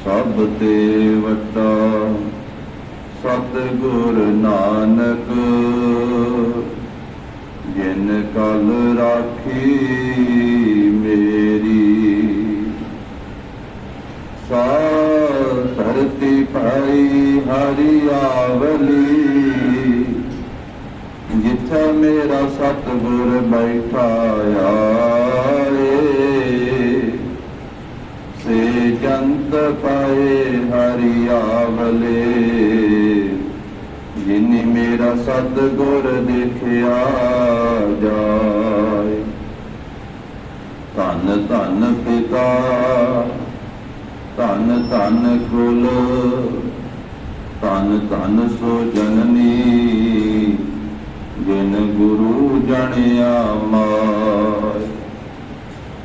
सब ते वड्डा सतगुर नानक जिन कल राखी मेरी। सा धरती पाई हरियावली जिथे मेरा सतगुर बैठा आए। से जंत पाए हरियावले जिनी मेरा सतगुर देखिया जाए। धन धन पिता धन धन कुल धन धन सो जननी जिन गुरु जनिया माय।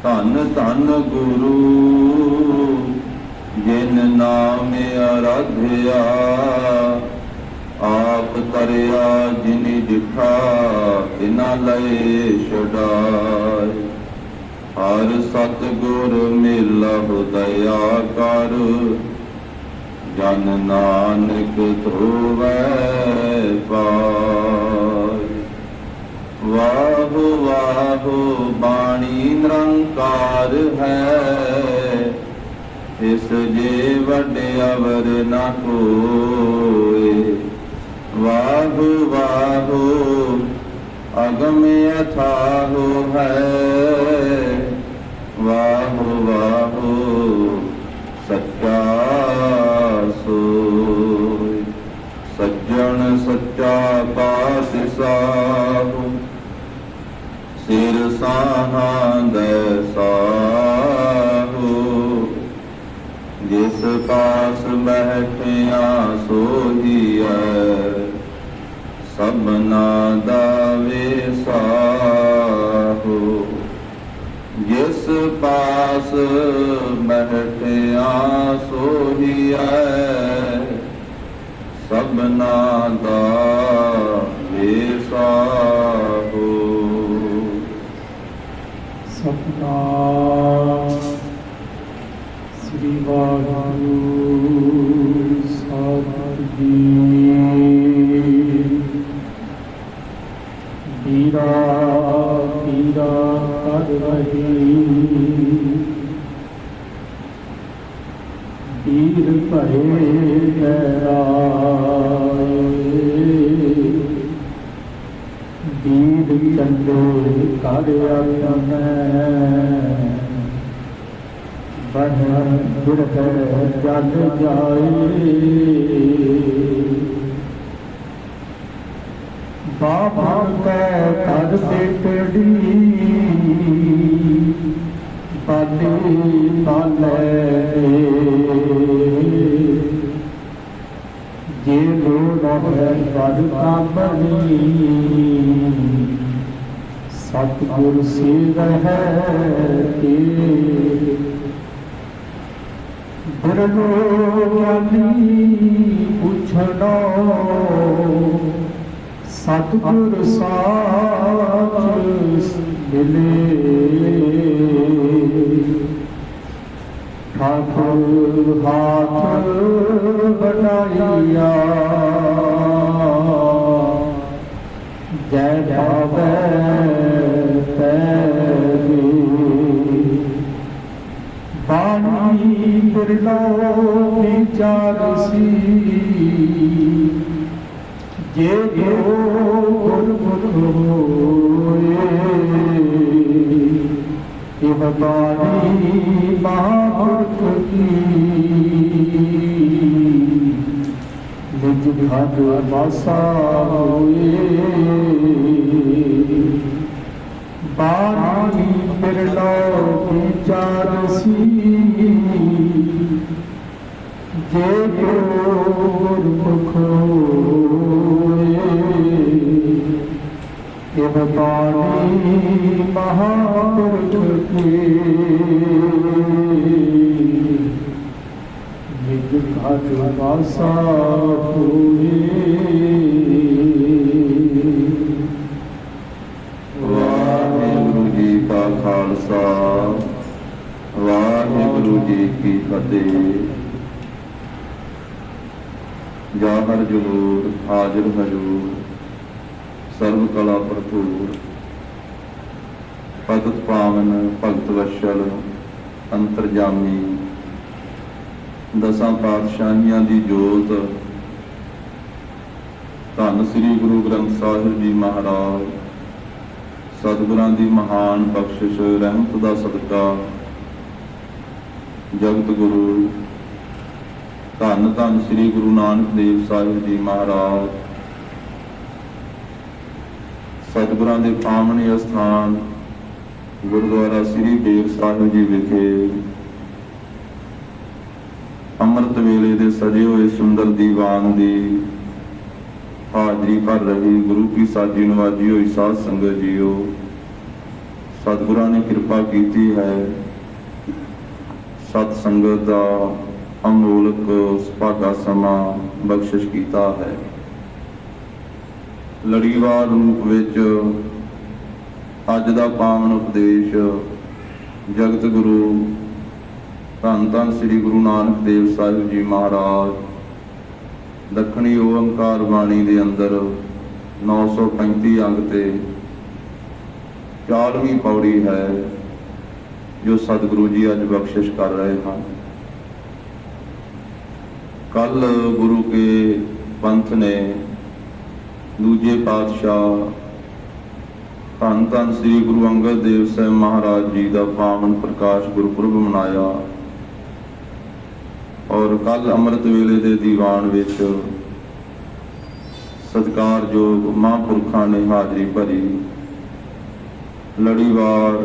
धन धन गुरु जिन नाम आराध्या आप तरिया जिनी जिठा तिना लय छड़ाए। हर सतगुर मिलह दया कर जन नानक धोवै पाय। वाहो वाहो बाणी निरंकार है इस जे वड्डे अवर न कोय। वाहो वाहो अगम अथाहो है। वाहो वाहो सच्चा सोय। सज्जन सच्चा पातशाह सिर साहांद साहु। जिस पास बैठिया सोहिया सबना दावे साहु। जिस पास बैठिया सोहिया सबना दावे साहु। सतनाम श्री वाहिगुरु साहिब जी। पीरा पीरा कर रही पीर भरे पैराए। बीर चंदे कर बन बिरह जग जाए। बाबा कै कर बेटड़ी बाले बाले जे लोड़ बड़ कामनी सतगुर सेव है के। बिरलो ज्ञानी पुछनो सतगुर साच मिले। ठाकुर हाथ बनाइया जय भावे तैरी। बाणी बिरलो विचारसी जे गुरमुख होए। इह बाणी महापुरख की निज घट वासा होए। बाणी बिरलो विचारसी जे गुरमुख होए। इह बाणी महापुरख की निज घट वासा होए। वाहिगुरु जी का खालसा वाहिगुरु जी की फतेह। ਜਾਹਰ ਜਹੂਰ ਹਾਜ਼ਰ ਹਜੂਰ ਸਰਬ ਕਲਾ ਭਰਪੂਰ ਭਗਤ ਪਾਵਨ ਭਗਤ ਵਸ਼ਲ ਅੰਤਰਜਾਮੀ ਦਸਾਂ ਪਾਤਸ਼ਾਹੀਆਂ ਦੀ ਜੋਤ ਧੰਨ ਸ੍ਰੀ ਗੁਰੂ ਗ੍ਰੰਥ ਸਾਹਿਬ ਜੀ ਮਹਾਰਾਜ ਸਤਿਗੁਰਾਂ ਦੀ ਮਹਾਨ ਬਖਸ਼ਿਸ਼ ਰਹਿਮਤ ਦਾ ਸਦਕਾ ਜਗਤ ਗੁਰੂ ਧੰਨ ਧੰਨ ਸ੍ਰੀ ਗੁਰੂ ਨਾਨਕ ਦੇਵ ਸਾਹਿਬ ਜੀ ਮਹਾਰਾਜ ਸਤਿਗੁਰਾਂ ਦੇ ਪਾਵਨ ਅਸਥਾਨ ਗੁਰਦੁਆਰਾ ਸ੍ਰੀ ਬੇਰ ਸਾਹਿਬ ਜੀ ਵਿਖੇ ਅੰਮ੍ਰਿਤ ਵੇਲੇ ਦੇ ਸਜੇ ਹੋਏ ਸੁੰਦਰ ਦੀਵਾਨ ਦੀ ਹਾਜ਼ਰੀ ਭਰ ਰਹੀ ਗੁਰੂ ਕੀ ਸਾਜੀ ਨਵਾਜੀ ਹੋਈ ਸਾਧ ਸੰਗਤ ਜੀਓ, ਸਤਿਗੁਰਾਂ ਨੇ ਕਿਰਪਾ ਕੀਤੀ ਹੈ। ਸਤ ਸੰਗਤ ਦਾ ਅਮੋਲਕ ਸੁਭਾਗਾ ਸਮਾਂ ਬਖਸ਼ਿਸ਼ ਕੀਤਾ ਹੈ। ਲੜੀਵਾਰ ਰੂਪ ਵਿੱਚ ਅੱਜ ਦਾ ਪਾਵਨ ਉਪਦੇਸ਼ ਜਗਤ ਗੁਰੂ ਧੰਨ ਧੰਨ ਸ੍ਰੀ ਗੁਰੂ ਨਾਨਕ ਦੇਵ ਸਾਹਿਬ ਜੀ ਮਹਾਰਾਜ ਦੱਖਣੀ ਓਅੰਕਾਰ ਬਾਣੀ ਦੇ ਅੰਦਰ 935 ਅੰਗ ਤੇ 40ਵੀਂ ਪੌੜੀ ਹੈ ਜੋ ਸਤਿਗੁਰੂ ਜੀ ਅੱਜ ਬਖਸ਼ਿਸ਼ ਕਰ ਰਹੇ ਹਨ। ਕੱਲ ਗੁਰੂ ਕੇ ਪੰਥ ਨੇ ਦੂਜੇ ਪਾਤਸ਼ਾਹ ਧੰਨ ਧੰਨ ਸ੍ਰੀ ਗੁਰੂ ਅੰਗਦ ਦੇਵ ਸਾਹਿਬ ਮਹਾਰਾਜ ਜੀ ਦਾ ਪਾਵਨ ਪ੍ਰਕਾਸ਼ ਗੁਰਪੁਰਬ ਮਨਾਇਆ ਔਰ ਕੱਲ ਅੰਮ੍ਰਿਤ ਵੇਲੇ ਦੇ ਦੀਵਾਨ ਵਿੱਚ ਸਤਿਕਾਰਯੋਗ ਮਹਾਂਪੁਰਖਾਂ ਨੇ ਹਾਜ਼ਰੀ ਭਰੀ। ਲੜੀਵਾਰ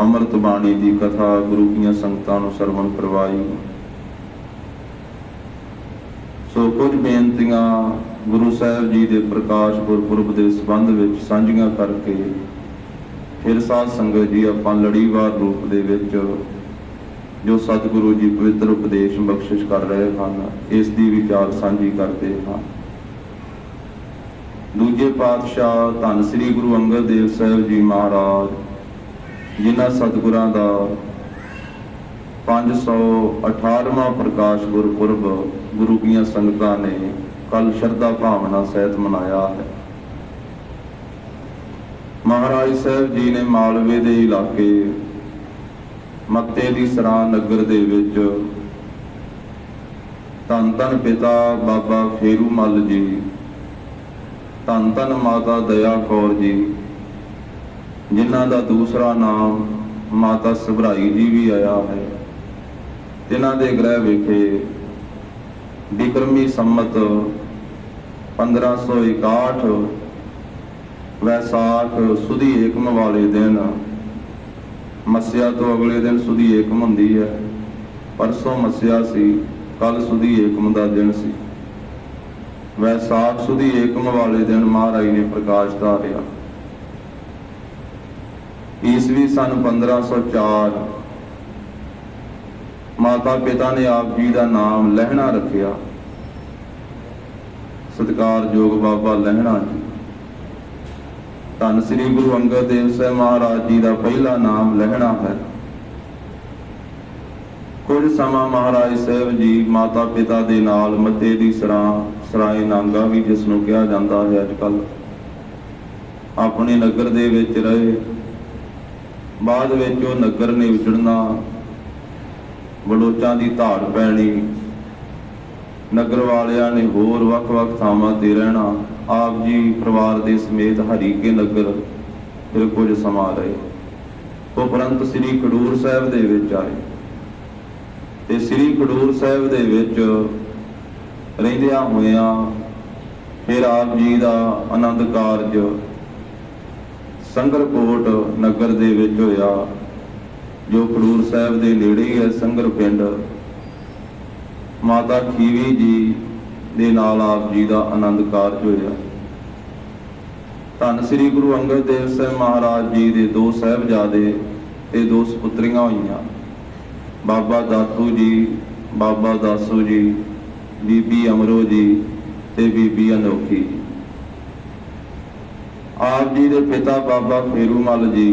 ਅੰਮ੍ਰਿਤ ਬਾਣੀ ਦੀ ਕਥਾ ਗੁਰੂ ਦੀਆਂ ਸੰਗਤਾਂ ਨੂੰ ਸਰਵਣ ਕਰਵਾਈ। ਸੋ ਕੁਝ ਬੇਨਤੀਆਂ ਗੁਰੂ ਸਾਹਿਬ ਜੀ ਦੇ ਪ੍ਰਕਾਸ਼ ਗੁਰਪੁਰਬ ਦੇ ਸੰਬੰਧ ਵਿੱਚ ਸਾਂਝੀਆਂ ਕਰਕੇ ਫਿਰ ਸਾਧ ਸੰਗਤ ਜੀ ਆਪਾਂ ਲੜੀਵਾਰ ਰੂਪ ਦੇ ਵਿੱਚ ਜੋ ਸਤਿਗੁਰੂ ਜੀ ਪਵਿੱਤਰ ਉਪਦੇਸ਼ ਬਖਸ਼ਿਸ਼ ਕਰ ਰਹੇ ਹਨ ਇਸ ਦੀ ਵਿਚਾਰ ਸਾਂਝੀ ਕਰਦੇ ਹਾਂ। ਦੂਜੇ ਪਾਤਸ਼ਾਹ ਧੰਨ ਸ੍ਰੀ ਗੁਰੂ ਅੰਗਦ ਦੇਵ ਸਾਹਿਬ ਜੀ ਮਹਾਰਾਜ ਜਿਨ੍ਹਾਂ ਸਤਿਗੁਰਾਂ ਦਾ 518ਵਾਂ ਪ੍ਰਕਾਸ਼ ਗੁਰਪੁਰਬ ਗੁਰੂ ਦੀਆਂ ਸੰਗਤਾਂ ਨੇ ਕੱਲ ਸ਼ਰਧਾ ਭਾਵਨਾ ਸਹਿਤ ਮਨਾਇਆ ਹੈ। ਮਹਾਰਾਜ ਸਾਹਿਬ ਜੀ ਨੇ ਮਾਲਵੇ ਦੇ ਇਲਾਕੇ ਮੱਤੇ ਦੀ ਸਰਾਂ ਨਗਰ ਦੇ ਵਿੱਚ ਧੰਨ ਧੰਨ ਪਿਤਾ ਬਾਬਾ ਫੇਰੂ ਮੱਲ ਜੀ, ਧੰਨ ਧੰਨ ਮਾਤਾ ਦਇਆ ਕੌਰ ਜੀ ਜਿਨ੍ਹਾਂ ਦਾ ਦੂਸਰਾ ਨਾਮ ਮਾਤਾ ਸਭਰਾਈ ਜੀ ਵੀ ਆਇਆ ਹੈ, ਜਿਨ੍ਹਾਂ ਦੇ ਗ੍ਰਹਿ ਵਿਖੇ ਬਿਕਰਮੀ ਸੰਮਤ 1561 ਵੈਸਾਖ ਸੁਦੀ ਏਕਮ ਵਾਲੇ ਦਿਨ ਮੱਸਿਆ ਤੋਂ ਅਗਲੇ ਦਿਨ ਸੁਦੀ ਏਕਮ ਹੁੰਦੀ ਹੈ। ਪਰਸੋਂ ਮੱਸਿਆ ਸੀ, ਕੱਲ ਸੁਦੀ ਏਕਮ ਦਾ ਦਿਨ ਸੀ। ਵੈਸਾਖ ਸੁਦੀ ਏਕਮ ਵਾਲੇ ਦਿਨ ਮਹਾਰਾਜ ਨੇ ਪ੍ਰਕਾਸ਼ ਧਾਰਿਆ। ਈਸਵੀ ਸਨ 1504 ਮਾਤਾ ਪਿਤਾ ਨੇ ਆਪ ਜੀ ਦਾ ਨਾਮ ਲਹਿਣਾ ਰੱਖਿਆ। ਸਤਿਕਾਰਯੋਗ ਬਾਬਾ ਲਹਿਣਾ ਜੀ ਧੰਨ ਸ੍ਰੀ ਗੁਰੂ ਅੰਗਦ ਦੇਵ ਸਾਹਿਬ ਮਹਾਰਾਜ ਜੀ ਦਾ ਪਹਿਲਾ ਨਾਮ ਲਹਿਣਾ ਹੈ। ਕੁਝ ਸਮਾਂ ਮਹਾਰਾਜ ਸਾਹਿਬ ਜੀ ਮਾਤਾ ਪਿਤਾ ਦੇ ਨਾਲ ਮੱਤੇ ਦੀ ਸਰਾਏ ਨਾਂਗਾ ਵੀ ਜਿਸ ਨੂੰ ਕਿਹਾ ਜਾਂਦਾ ਹੈ ਅੱਜ ਕੱਲ ਆਪਣੇ ਨਗਰ ਦੇ ਵਿੱਚ ਰਹੇ। ਬਾਅਦ ਵਿੱਚ ਉਹ ਨਗਰ ਨੇ ਉਜੜਨਾ, ਬਲੋਚਾਂ ਦੀ ਧਾੜ ਪੈਣੀ, ਨਗਰ ਵਾਲਿਆਂ ਨੇ ਹੋਰ ਵੱਖ-ਵੱਖ ਥਾਵਾਂ ਤੇ ਰਹਿਣਾ। ਆਪ ਜੀ ਪਰਿਵਾਰ ਦੇ ਸਮੇਤ ਹਰੀਕੇ ਨਗਰ ਫਿਰ ਕੁਝ ਸਮਾਂ ਰਹੇ। ਉਪਰੰਤ ਸ੍ਰੀ ਖਡੂਰ ਸਾਹਿਬ ਦੇ ਵਿੱਚ ਆਏ ਤੇ ਸ੍ਰੀ ਖਡੂਰ ਸਾਹਿਬ ਦੇ ਵਿੱਚ ਰਹਿੰਦਿਆਂ ਹੋਇਆਂ ਫਿਰ ਆਪ ਜੀ ਦਾ ਆਨੰਦ ਕਾਰਜ ਸੰਗਰਕੋਟ ਨਗਰ ਦੇ ਵਿੱਚ ਹੋਇਆ ਜੋ ਖਡੂਰ ਸਾਹਿਬ ਦੇ ਨੇੜੇ ਹੀ ਹੈ। ਸੰਗਰ ਪਿੰਡ ਮਾਤਾ ਖੀਵੀ ਜੀ ਦੇ ਨਾਲ ਆਪ ਜੀ ਦਾ ਆਨੰਦ ਕਾਰਜ ਹੋਇਆ। ਧੰਨ ਸ੍ਰੀ ਗੁਰੂ ਅੰਗਦ ਦੇਵ ਸਾਹਿਬ ਮਹਾਰਾਜ ਜੀ ਦੇ 2 ਸਾਹਿਬਜ਼ਾਦੇ ਤੇ 2 ਸਪੁੱਤਰੀਆਂ ਹੋਈਆਂ, ਬਾਬਾ ਦਾਤੂ ਜੀ, ਬਾਬਾ ਦਾਸੂ ਜੀ, ਬੀਬੀ ਅਮਰੋ ਜੀ ਤੇ ਬੀਬੀ ਅਨੋਖੀ। ਆਪ ਜੀ ਦੇ ਪਿਤਾ ਬਾਬਾ ਫੇਰੂ ਮੱਲ ਜੀ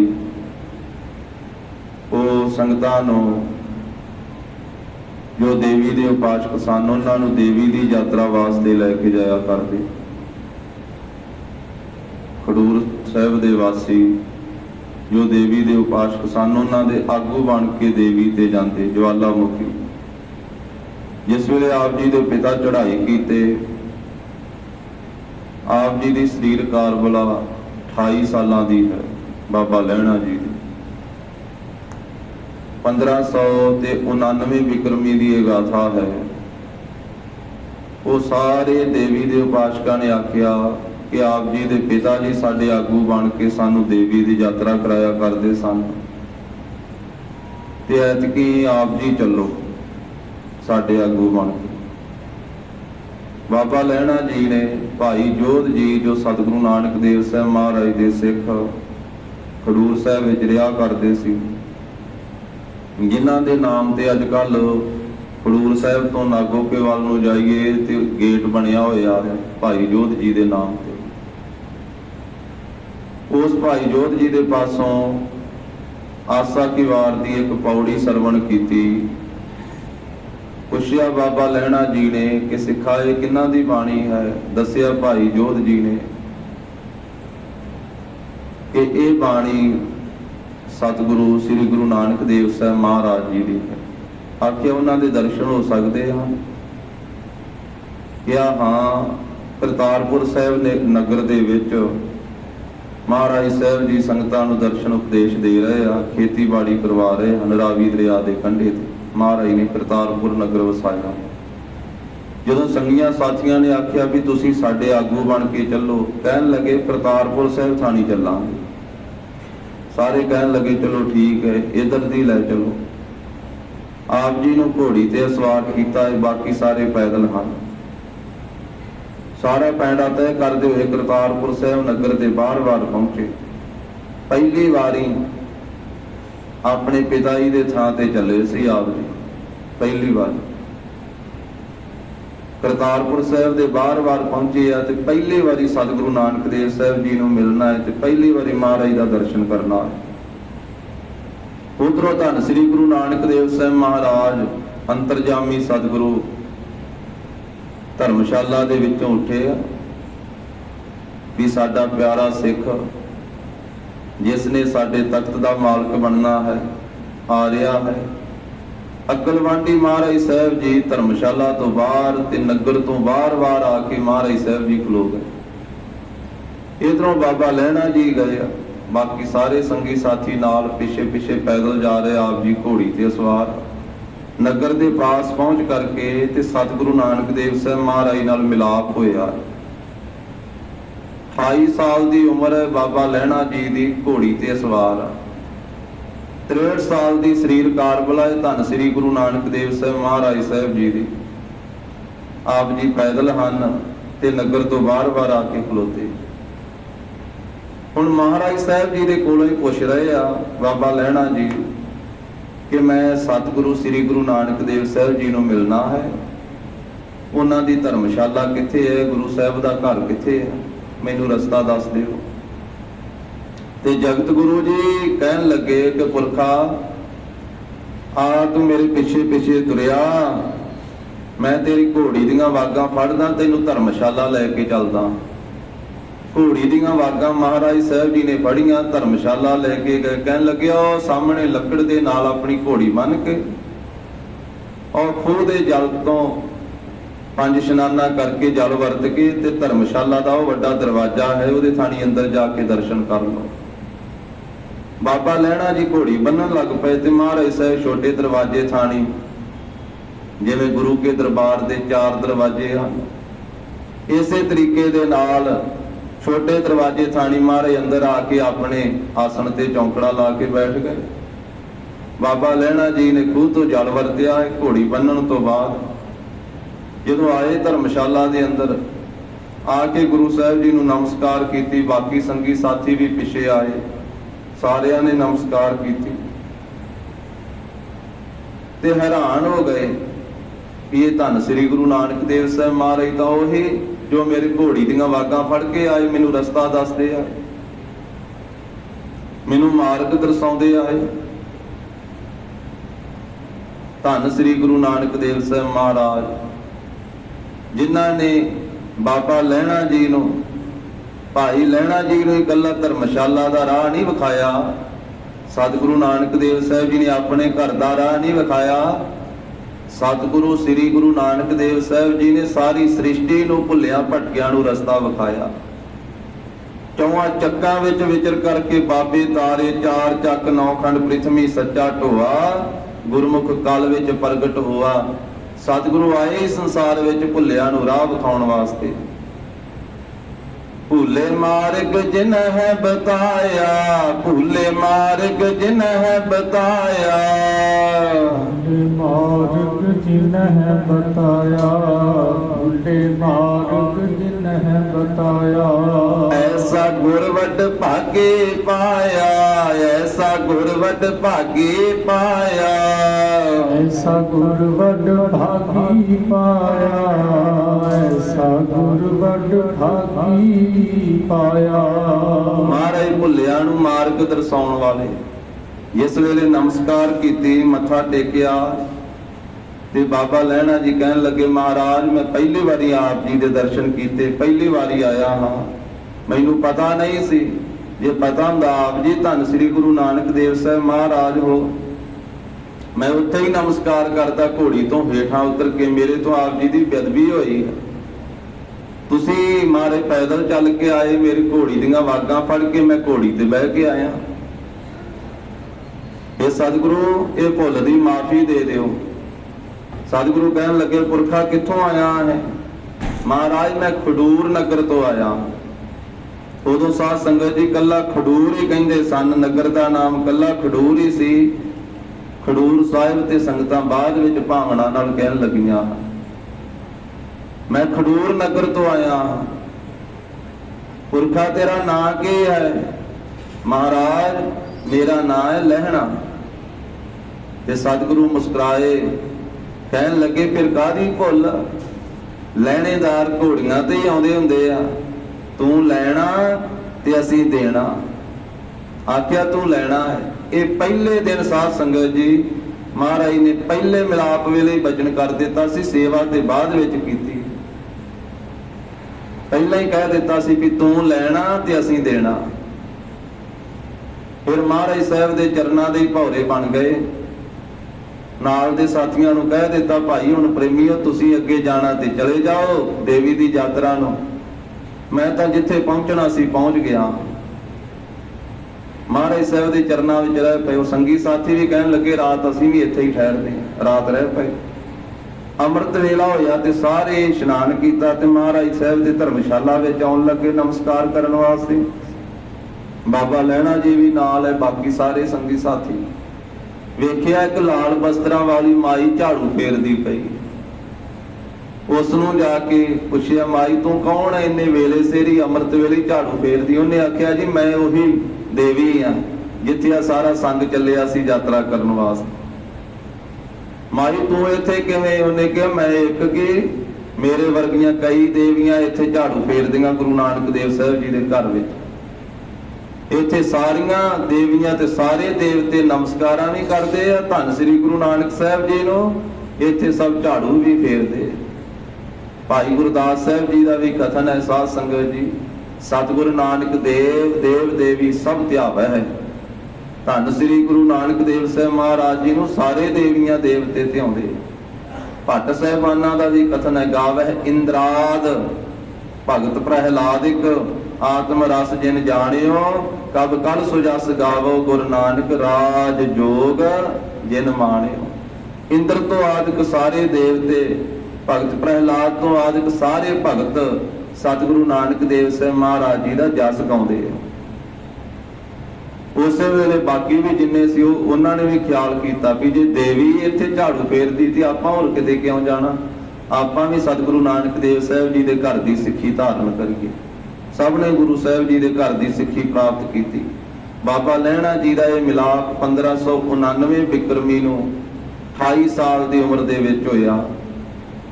ਉਹ ਸੰਗਤਾਂ ਨੂੰ ਜੋ ਦੇਵੀ ਦੇ ਉਪਾਸਕ ਸਨ ਉਹਨਾਂ ਨੂੰ ਦੇਵੀ ਦੀ ਯਾਤਰਾ ਵਾਸਤੇ ਲੈ ਕੇ ਜਾਇਆ ਕਰਦੇ। ਖਡੂਰ ਸਾਹਿਬ ਦੇ ਵਾਸੀ ਜੋ ਦੇਵੀ ਦੇ ਉਪਾਸਕ ਸਨ ਉਹਨਾਂ ਦੇ ਆਗੂ ਬਣ ਕੇ ਦੇਵੀ ਤੇ ਜਾਂਦੇ। ਜਵਾਲਾਮੁਖੀ ਜਿਸ ਵੇਲੇ ਆਪ ਜੀ ਦੇ ਪਿਤਾ ਚੜ੍ਹਾਈ ਕੀਤੇ, ਆਪ ਜੀ ਦੀ ਸਰੀਰ ਕਾਰਬਲਾ 28 ਸਾਲਾਂ ਦੀ ਹੈ। ਬਾਬਾ ਲਹਿਣਾ ਜੀ ਦੀ 1599 ਵਿਕਰਮੀ ਦੀ ਇਹ ਗਾਥਾ ਹੈ। ਉਹ ਸਾਰੇ ਦੇਵੀ ਦੇ ਉਪਾਸਕਾਂ ਨੇ ਆਖਿਆ ਕਿ ਆਪ ਜੀ ਦੇ ਪਿਤਾ ਜੀ ਸਾਡੇ ਆਗੂ ਬਣ ਕੇ ਸਾਨੂੰ ਦੇਵੀ ਦੀ ਯਾਤਰਾ ਕਰਾਇਆ ਕਰਦੇ ਸਨ, ਤੇ ਐਤਕੀ ਆਪ ਜੀ ਚੱਲੋ ਸਾਡੇ ਆਗੂ ਬਣ ਕੇ। ਬਾਬਾ ਲਹਿਣਾ ਜੀ ਨੇ ਭਾਈ ਜੋਧ ਜੀ ਜੋ ਸਤਿਗੁਰੂ ਨਾਨਕ ਦੇਵ ਸਾਹਿਬ ਮਹਾਰਾਜ ਦੇ ਸਿੱਖ ਖਡੂਰ ਸਾਹਿਬ ਵਿੱਚ ਰਿਹਾ ਕਰਦੇ ਸੀ, ਜਿਨ੍ਹਾਂ ਦੇ ਨਾਮ ਤੇ ਅੱਜ ਕੱਲ ਖਡੂਰ ਸਾਹਿਬ ਤੋਂ ਨਾਗੋਕੇ ਵੱਲ ਨੂੰ ਜਾਈਏ ਤੇ ਗੇਟ ਬਣਿਆ ਹੋਇਆ ਹੈ ਭਾਈ ਜੋਧ ਜੀ ਦੇ ਨਾਮ ਤੇ। ਉਸ ਭਾਈ ਜੋਧ ਜੀ ਦੇ ਪਾਸੋਂ ਆਸਾ ਕੀ ਵਾਰ ਦੀ ਇੱਕ ਪੌੜੀ ਸਰਵਣ ਕੀਤੀ। ਪੁੱਛਿਆ ਬਾਬਾ ਲਹਿਣਾ ਜੀ ਨੇ ਕਿ ਸਿੱਖਾ ਇਹ ਕਿਹਨਾਂ ਦੀ ਬਾਣੀ ਹੈ? ਦੱਸਿਆ ਭਾਈ ਜੋਧ ਜੀ ਨੇ ਕਿ ਇਹ ਬਾਣੀ ਸਤਿਗੁਰੂ ਸ੍ਰੀ ਗੁਰੂ ਨਾਨਕ ਦੇਵ ਸਾਹਿਬ ਮਹਾਰਾਜ ਜੀ ਦੀ ਹੈ। ਆਖਿਆ ਉਹਨਾਂ ਦੇ ਦਰਸ਼ਨ ਹੋ ਸਕਦੇ ਹਨ? ਕਿਹਾ ਹਾਂ। ਕਰਤਾਰਪੁਰ ਸਾਹਿਬ ਨੇ ਨਗਰ ਦੇ ਵਿੱਚ ਮਹਾਰਾਜ ਸਾਹਿਬ ਜੀ ਸੰਗਤਾਂ ਨੂੰ ਦਰਸ਼ਨ ਉਪਦੇਸ਼ ਦੇ ਰਹੇ ਆ, ਖੇਤੀਬਾੜੀ ਕਰਵਾ ਰਹੇ ਹਨ ਰਾਵੀ ਦਰਿਆ ਦੇ ਕੰਢੇ ਤੇ। ਮਹਾਰਾਜ ਨੇ ਕਰਤਾਰਪੁਰ ਨਗਰ ਵਸਾਇਆ। ਜਦੋਂ ਸੰਗੀਆਂ ਸਾਥੀਆਂ ਨੇ ਆਖਿਆ ਵੀ ਤੁਸੀਂ ਸਾਡੇ ਆਗੂ ਬਣ ਕੇ ਚੱਲੋ, ਕਹਿਣ ਲੱਗੇ ਕਰਤਾਰਪੁਰ ਸਾਹਿਬ ਥਾਣੀ ਚੱਲਾਂਗੇ। ਸਾਰੇ ਕਹਿਣ ਲੱਗੇ ਚਲੋ ਠੀਕ ਹੈ, ਇਧਰ ਦੀ ਲੈ ਚਲੋ। ਆਪ ਜੀ ਨੂੰ ਘੋੜੀ ਤੇ ਸਵਾਰ ਕੀਤਾ ਹੈ, ਬਾਕੀ ਸਾਰੇ ਪੈਦਲ ਹਨ। ਸਾਰਾ ਪੈਂਡਾ ਤੈਅ ਕਰਦੇ ਹੋਏ ਕਰਤਾਰਪੁਰ ਸਾਹਿਬ ਨਗਰ ਦੇ ਬਾਹਰ-ਬਾਹਰ ਪਹੁੰਚੇ। ਪਹਿਲੀ ਵਾਰੀ ਆਪਣੇ ਪਿਤਾ ਜੀ ਦੇ ਥਾਂ ਤੇ ਚੱਲੇ ਸੀ ਆਪ ਜੀ। ਪਹਿਲੀ ਵਾਰ ਕਰਤਾਰਪੁਰ ਸਾਹਿਬ ਦੇ ਬਾਹਰ-ਬਾਹਰ ਪਹੁੰਚੇ ਆ ਤੇ ਪਹਿਲੀ ਵਾਰੀ ਸਤਿਗੁਰੂ ਨਾਨਕ ਦੇਵ ਸਾਹਿਬ ਜੀ ਨੂੰ ਮਿਲਣਾ ਹੈ ਤੇ ਪਹਿਲੀ ਵਾਰੀ ਮਹਾਰਾਜ ਦਾ ਦਰਸ਼ਨ ਕਰਨਾ ਹੈ। ਉਧਰੋਂ ਧੰਨ ਸ੍ਰੀ ਗੁਰੂ ਨਾਨਕ ਦੇਵ ਸਾਹਿਬ ਮਹਾਰਾਜ ਅੰਤਰਜਾਮੀ ਸਤਿਗੁਰੂ ਧਰਮਸ਼ਾਲਾ ਦੇ ਵਿੱਚੋਂ ਉੱਠੇ ਆ ਵੀ ਸਾਡਾ ਪਿਆਰਾ ਸਿੱਖ ਜਿਸ ਨੇ ਸਾਡੇ ਤਖਤ ਦਾ ਮਾਲਕ ਬਣਨਾ ਹੈ ਆ ਰਿਹਾ ਹੈ। ਅਕਲਵਾਂਡੀ ਮਹਾਰਾਜ ਸਾਹਿਬ ਜੀ ਧਰਮਸ਼ਾਲਾ ਤੋਂ ਬਾਹਰ ਤੇ ਨਗਰ ਤੋਂ ਬਾਹਰ-ਬਾਹਰ ਆ ਕੇ ਮਹਾਰਾਜ ਸਾਹਿਬ ਜੀ ਖਲੋ ਗਏ। ਇਧਰੋਂ ਬਾਬਾ ਲਹਿਣਾ ਜੀ ਗਏ, ਬਾਕੀ ਸਾਰੇ ਸੰਗੀ ਸਾਥੀ ਨਾਲ ਪਿੱਛੇ ਪੈਦਲ ਜਾ ਰਹੇ। ਆਪ ਜੀ ਘੋੜੀ ਤੇ ਸਵਾਰ ਨਗਰ ਦੇ ਪਾਸ ਪਹੁੰਚ ਕਰਕੇ ਤੇ ਸਤਿਗੁਰੂ ਨਾਨਕ ਦੇਵ ਸਾਹਿਬ ਮਹਾਰਾਜ ਨਾਲ ਮਿਲਾਪ ਹੋਇਆ। 28 ਸਾਲ ਦੀ ਉਮਰ ਹੈ ਬਾਬਾ ਲਹਿਣਾ ਜੀ ਦੀ, ਘੋੜੀ ਤੇ ਸਵਾਰ। 63 ਸਾਲ ਦੀ ਸਰੀਰ ਕਾਰਬਲਾ ਹੈ ਧੰਨ ਸ੍ਰੀ ਗੁਰੂ ਨਾਨਕ ਦੇਵ ਸਾਹਿਬ ਮਹਾਰਾਜ ਸਾਹਿਬ ਜੀ ਦੀ। ਆਪ ਜੀ ਪੈਦਲ ਹਨ ਤੇ ਨਗਰ ਤੋਂ ਬਾਹਰ-ਬਾਹਰ ਆ ਕੇ ਖਲੋਤੇ। ਹੁਣ ਮਹਾਰਾਜ ਸਾਹਿਬ ਜੀ ਦੇ ਕੋਲੋਂ ਹੀ ਪੁੱਛ ਰਹੇ ਆ ਬਾਬਾ ਲਹਿਣਾ ਜੀ ਕਿ ਮੈਂ ਸਤਿਗੁਰੂ ਸ੍ਰੀ ਗੁਰੂ ਨਾਨਕ ਦੇਵ ਸਾਹਿਬ ਜੀ ਨੂੰ ਮਿਲਣਾ ਹੈ। ਉਹਨਾਂ ਦੀ ਧਰਮਸ਼ਾਲਾ ਕਿੱਥੇ ਹੈ? ਗੁਰੂ ਸਾਹਿਬ ਦਾ ਘਰ ਕਿੱਥੇ ਹੈ? ਮੈਨੂੰ ਰਸਤਾ ਦੱਸ ਦਿਓ। ਤੇ ਜਗਤ ਗੁਰੂ ਜੀ ਕਹਿਣ ਲੱਗੇ ਕਿ ਪੁਰਖਾ ਆ ਤੂੰ ਮੇਰੇ ਪਿੱਛੇ ਤੁਰਿਆ, ਮੈਂ ਤੇਰੀ ਘੋੜੀ ਦੀਆਂ ਵਾਗਾਂ ਫੜਦਾ, ਤੈਨੂੰ ਧਰਮਸ਼ਾਲਾ ਲੈ ਕੇ ਚੱਲਦਾ। ਘੋੜੀ ਦੀਆਂ ਵਾਗਾਂ ਮਹਾਰਾਜ ਸਾਹਿਬ ਜੀ ਨੇ ਫੜੀਆਂ, ਧਰਮਸ਼ਾਲਾ ਲੈ ਕੇ ਗਏ। ਕਹਿਣ ਲੱਗਿਆ ਉਹ ਸਾਹਮਣੇ ਲੱਕੜ ਦੇ ਨਾਲ ਆਪਣੀ ਘੋੜੀ ਬੰਨ੍ਹ ਕੇ ਔਰ ਖੂਹ ਦੇ ਜਲ ਤੋਂ 5 ਇਸ਼ਨਾਨਾਂ ਕਰਕੇ ਜਲ ਵਰਤ ਕੇ ਤੇ ਧਰਮਸ਼ਾਲਾ ਦਾ ਉਹ ਵੱਡਾ ਦਰਵਾਜ਼ਾ ਹੈ ਉਹਦੇ ਥਾਣੀ ਅੰਦਰ ਜਾ ਕੇ ਦਰਸ਼ਨ ਕਰ ਲਓ। ਬਾਬਾ ਲਹਿਣਾ ਜੀ ਘੋੜੀ ਬੰਨਣ ਲੱਗ ਪਏ ਤੇ ਮਹਾਰਾਜ ਸਾਹਿਬ ਛੋਟੇ ਦਰਵਾਜ਼ੇ ਥਾਣੀ, ਜਿਵੇਂ ਗੁਰੂ ਕੇ ਦਰਬਾਰ ਦੇ 4 ਦਰਵਾਜ਼ੇ ਹਨ, ਇਸੇ ਤਰੀਕੇ ਦੇ ਨਾਲ ਛੋਟੇ ਦਰਵਾਜ਼ੇ ਥਾਣੀ ਮਹਾਰਾਜ ਅੰਦਰ ਆ ਕੇ ਆਪਣੇ ਆਸਣ ਤੇ ਚੌਂਕੜਾ ਲਾ ਕੇ ਬੈਠ ਗਏ। ਬਾਬਾ ਲਹਿਣਾ ਜੀ ਨੇ ਖੂਹ ਤੋਂ ਜਲ ਵਰਤਿਆ। ਘੋੜੀ ਬੰਨਣ ਤੋਂ ਬਾਅਦ ਜਦੋਂ ਆਏ ਧਰਮਸ਼ਾਲਾ ਦੇ ਅੰਦਰ ਆ ਕੇ ਗੁਰੂ ਸਾਹਿਬ ਜੀ ਨੂੰ ਨਮਸਕਾਰ ਕੀਤੀ। ਬਾਕੀ ਸੰਗੀ ਸਾਥੀ ਵੀ ਪਿੱਛੇ ਆਏ, ਸਾਰਿਆਂ ਨੇ ਨਮਸਕਾਰ ਕੀਤੀ ਤੇ ਹੈਰਾਨ ਹੋ ਗਏ ਕਿ ਇਹ ਧੰਨ ਸ੍ਰੀ ਗੁਰੂ ਨਾਨਕ ਦੇਵ ਸਾਹਿਬ ਮਹਾਰਾਜ ਤਾਂ ਉਹੀ ਜੋ ਮੇਰੇ ਘੋੜੀ ਦੀਆਂ ਵਾਗਾਂ ਫੜ ਕੇ ਆਏ, ਮੈਨੂੰ ਰਸਤਾ ਦੱਸਦੇ ਆ, ਮੈਨੂੰ ਮਾਰਗ ਦਰਸਾਉਂਦੇ ਆਏ। ਧੰਨ ਸ੍ਰੀ ਗੁਰੂ ਨਾਨਕ ਦੇਵ ਸਾਹਿਬ ਮਹਾਰਾਜ, ਜਿਨ੍ਹਾਂ ਨੇ ਬਾਬਾ ਲਹਿਣਾ ਜੀ ਨੂੰ, ਭਾਈ ਲਹਿਣਾ ਜੀ ਨੂੰ ਇਕੱਲਾ ਧਰਮਸ਼ਾਲਾ ਦਾ ਰਾਹ ਨਹੀਂ ਵਿਖਾਇਆ, ਸਤਿਗੁਰੂ ਨਾਨਕ ਦੇਵ ਸਾਹਿਬ ਜੀ ਨੇ ਆਪਣੇ ਘਰ ਦਾ ਰਾਹ ਨਹੀਂ ਵਿਖਾਇਆ, ਸਤਿਗੁਰੂ ਸ੍ਰੀ ਗੁਰੂ ਨਾਨਕ ਦੇਵ ਸਾਹਿਬ ਜੀ ਨੇ ਸਾਰੀ ਸ੍ਰਿਸ਼ਟੀ ਨੂੰ ਭੁੱਲਿਆ ਭਟਕਿਆਂ ਨੂੰ ਰਸਤਾ ਵਿਖਾਇਆ। ਚੌਹਾਂ ਚੱਕਾਂ ਵਿੱਚ ਵਿਚਰ ਕਰਕੇ ਬਾਬੇ ਤਾਰੇ, ਚਾਰ ਚੱਕ ਨੌ ਖੰਡ ਪ੍ਰਿਥਵੀ ਸੱਚਾ ਢੋਆ, ਗੁਰਮੁਖ ਕਲ ਵਿੱਚ ਪ੍ਰਗਟ ਹੋਆ। ਸਤਿਗੁਰੂ ਆਏ ਇਸ ਸੰਸਾਰ ਵਿੱਚ ਭੁੱਲਿਆਂ ਨੂੰ ਰਾਹ ਵਿਖਾਉਣ ਵਾਸਤੇ। ਭੁੱਲੇ ਮਾਰਗ ਜਿਨ ਹੈ ਬਤਾਇਆ, ਭੁੱਲੇ ਮਾਰਗ ਜਿਨ ਹੈ ਬਤਾਇਆ, मार्ग जिन है बताया, भूले मार्ग जिन है बताया। ऐसा गुरवट भागे पाया, ऐसा गुरवट भागे पाया, ऐसा गुरवट भागी पाया, ऐसा गुरवट भागी पाया। महाराज भुल्लिया नूं मार्ग दर्शाउण वाले जिस वेले नमस्कार कीती, मत्था टेकिया ते बाबा लहणा जी कहन लगे, महाराज मैं पहली बारी आप जी दे दर्शन कीते, पहली बारी आया हाँ, मैनू पता नहीं सी, जे पता हुंदा आप जी धन श्री गुरु नानक देव साहब महाराज हो, मैं उत्थे ही नमस्कार करता, घोड़ी तो हेठां उतर के मेरे तो आप जी दी बेअदबी होई है। तुसी मारे पैदल चल के आए, मेरी घोड़ी दीयां वागां फड़ के मैं घोड़ी ते बह के आया। ये सतगुरु ये भुल दी माफी दे दिओ। सतगुरु कहन लगे, पुरखा कित्थों आया है? महाराज मैं खडूर नगर तो आया। उदों साध संगत जी कल्ला खडूर ही कहंदे सन, नगर दा नाम कल्ला खडूर ही सी। खडूर साहिब ते संगतां बाद विच भावना नाल कहन लगियां, मैं खडूर नगर तो आया। पुरखा तेरा नां की है? महाराज मेरा नां है लहणा। ते सतगुरु मुस्कुराए, कहन लगे फिर काहदी भुल, लहणेदार घोड़ियां ते ही आउंदे हुंदे आ, तू लैना ते असीं देना। आख्या तू लैना है। ये पहले दिन साध संगत जी महाराज ने पहले मिलाप वेले बचन कर दिता सी, सेवा ते बाद विच कीती। पहले ही कह दिता सी कि तू लैना ते असीं देना। फिर महाराज साहब दे चरनां दे भौरे बन गए। नाल दे साथियां नूं कह दिता, भाई हुण प्रेमीओ तुसीं अगे जाना ते चले जाओ देवी दी यात्रा नूं, मैं तां जिथे पहुंचना सी पहुंच गया। महाराज साहब दे चरनां विच रह पए। संगी साथी भी कहन लगे, रात असीं भी इत्थे ही ठहरदे हां। रात रह पए। अमृत वेला होया ते सारे इशनान कीता ते महाराज साहब दे धर्मशाला विच आउण लगे नमस्कार करन वास्ते। बाबा लहणा जी भी नाल है, बाकी सारे संगी साथी। वेखिया एक लाल बस्त्रां वाली माई झाड़ू फेरदी पई। उस नूं जाके पुछिया, माई तू कौन है? इन्ने वेले सिर ही अमृत वेले झाड़ू फेरदी। उन्हें आख्या, जी मैं उही देवी हाँ जिथे सारा संग चलिया सी यात्रा करन वास्ते। माई तू इत्थे किवें? उन्हें कहा, मैं एक कि मेरे वर्गियां कई देवियां इत्थे झाड़ू फेरदियां गुरु नानक देव साहब जी दे घर विच। इत्थे सारियां देवियां ते सारे देवते नमस्कारां भी करदे आ धन श्री गुरु नानक साहब जी नूं, इत्थे सब झाड़ू भी फेरदे। भाई गुरदास साहब जी का भी कथन है, साध संगत जी, सतगुरु नानक देव देव देवी सब ध्यावै है। धन श्री गुरु नानक देव साहब महाराज जी नूं सारे देवियां देवते ध्याउंदे। भट्ट साहिबाना का भी कथन है, गावै इंद्राद भगत प्रहलादिक आत्म रस जिन जानियो, कब कल सुजस गावो गुरु नानक राज जोग जिन मानियो। इंद्र तो आदिक सारे देवते, भगत प्रहलाद तो आदिक सारे भगत सतगुरु नानक देव साहब महाराज जी का जस गाउंदे। उस वेले बाकी भी जिन्ने सी उन्होंने भी ख्याल किया भी जे देवी इत्थे झाड़ू फेरदी ते आपां होर किते क्यों जाना, आपां भी सतगुरु नानक देव साहब जी के घर की सिੱਖੀ धारण करिए। सब ने गुरु साहब जी के घर की सिੱਖੀ प्राप्त की। बाबा लहणा जी का यह मिलाप 1599 बिक्रमी नूं 28 साल की उम्र दे विच होया।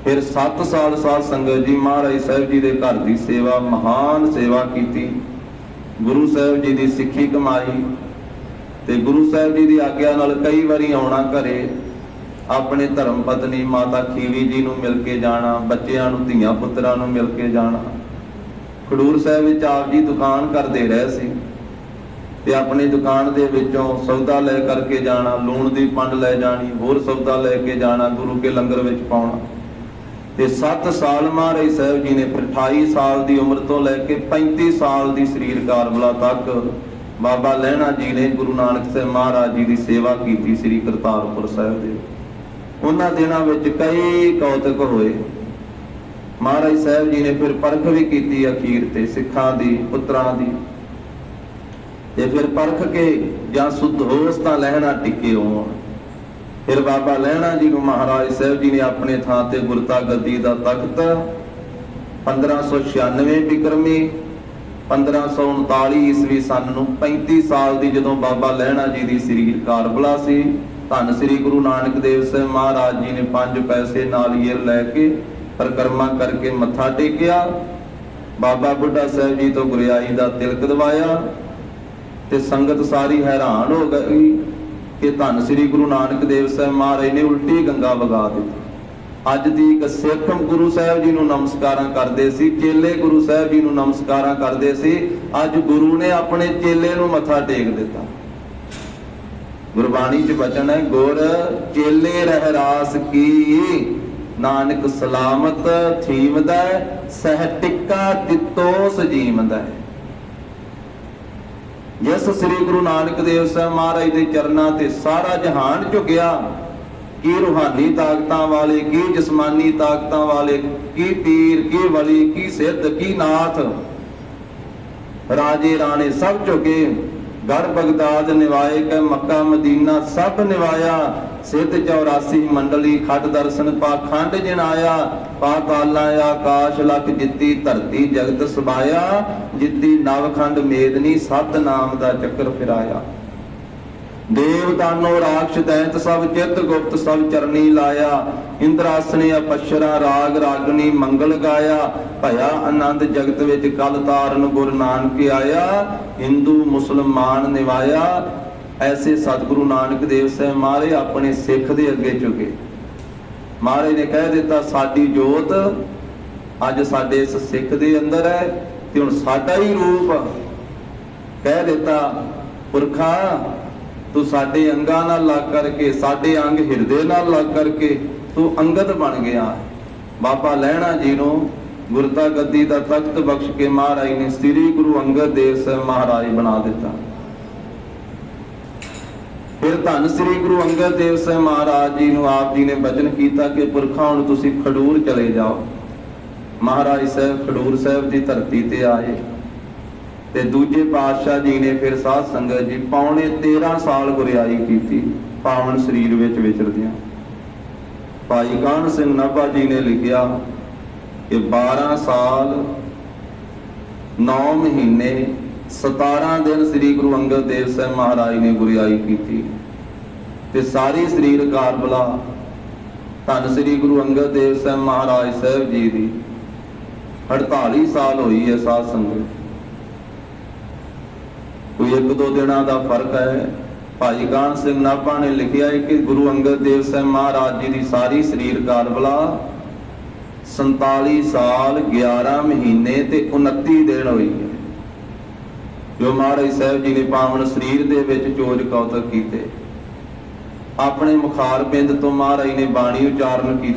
फिर 7 साल साध संगत जी महाराज साहब जी के घर की सेवा, महान सेवा की। गुरु साहब जी की सिੱਖੀ कमाई ते गुरु साहब जी की आग्या नाल कई बारी आउणा घरे। अपने धर्म पत्नी माता खीवी जी नूं मिल के जाना, बच्चियां नूं धीआं पुत्रां नूं मिल के जाना। खडूर साहिब विच आप जी दुकान करते रहे सी ते अपनी दुकान दे विचों सौदा लै करके जाना, लूण दी पंड लै जानी, होर सौदा लै के जाना, गुरु के लंगर विच पाउणा। ते 7 साल महाराज साहिब जी ने 28 साल की उम्र तो लैके 35 साल की शरीर कारबला तक बाबा लहणा जी ने गुरु नानक साहिब महाराज जी की सेवा की श्री करतारपुर साहिब दे। उन्हां दिनां विच कई कौतक होए। महाराज साहिब जी ने फिर परख भी की अखीर ते सिखां दी पुत्रां दी, ते फिर परख के जां सुध होस तां लहणा टिके होण। फिर बाबा लहणा जी को महाराज साहिब जी ने अपने थां ते गुरता गद्दी दा तख्त 1596 बिक्रमी 1539 ईस्वी सन नूं 35 साल की जदों बाबा लहणा जी की शरीर कारबला सी, धन श्री गुरु नानक देव साहिब महाराज जी ने 5 पैसे नालियर लैके परिक्रमा करके मत्था टेकिया। बाबा बुढ़ा साहिब जी तो गुरियाई का तिलक दवाया ते संगत सारी हैरान हो गई कि धन श्री गुरु नानक देव साहिब महाराज ने उल्टी गंगा वगा दी। अज तक सिख गुरु साहिब जी नूं नमस्कारां करदे सी, चेले गुरु साहिब जी नूं नमस्कारां करदे सी, अज गुरु ने अपने चेले नूं मत्था टेक दिता। गुरबाणी च वचन है, गुर चेले रह रास की नानक सलामत थीमदा सह टिक्का तितो सजीमदा। जिस श्री गुरु नानक देव साहिब महाराज के चरनां ते सारा जहान झुकिया, की रूहानी ताकतां वाले, की जिस्मानी ताकतां वाले, की पीर, की वली, की सिद्ध, की नाथ, राजे राणे सब झुके। गढ़ बगदाद निवाए के मक्का मदीना सब निवाया। सिद्ध 84 मंडली खट दर्शन पाखंड जिनाया। पाताला आकाश लख जित्ती धरती जगत सबाया। जित्ती नवखंड मेदनी सत नाम दा चक्कर फिराया। देव दानो राक्ष दैत सब चित गुप्त सब चरनी लाया। इंद्रासने अपशरा राग रागनी मंगल गाया। भया आनंद जगत विच कल तारन गुर नानक आया। हिंदू मुसलमान निवाया। ऐसे सतगुरु नानक देव साहिब महाराज अपने सिख दे अगे झुके। महाराज ने कह दिता साडी जोत अज साडे इस सिख दे अंदर है ते हुण साडा ही रूप कह दिता पुरखा तू साडे अंगां नाल लग करके साडे अंग हिरदे नाल लग करके तू अंगत बन गया। बाबा लहणा जी नूं गुरता गद्दी दा तख्त बख्श के महाराज ने श्री गुरु अंगद देव साहिब महाराज बना दिता। फिर धन श्री गुरु अंगद देव साहिब महाराज जी नूं आप जी ने बचन किया कि पुरखा हुण तुसीं खडूर चले जाओ। महाराज साहिब खडूर साहिब की धरती ते आए ते दूजे पातशाह जी ने फिर साध संगत जी पौने 13 साल गुरियाई की पावन शरीर विच विचरदियां। भाई कान सिंह नाभा जी ने लिखिया कि 12 साल 9 महीने 17 दिन श्री गुरु अंगद देव साहिब महाराज ने गुरियाई की ते सारी शरीर कारबला धन श्री गुरु अंगद देव साहिब महाराज साहिब जी की 48 साल हुई है। साध संगत कोई 1-2 दिनों का फर्क है। भाई कान सिंह नाभा ने लिखिया है कि गुरु अंगद देव साहिब महाराज जी की सारी शरीर कारबला 47 साल 11 महीने ते 29 दिन हुई है। जो महाराज साहिब जी ने पावन शरीर दे विच चोज कौतक कीते। अपने मुखार पिंड तो महाराज ने बाणी उचारण की।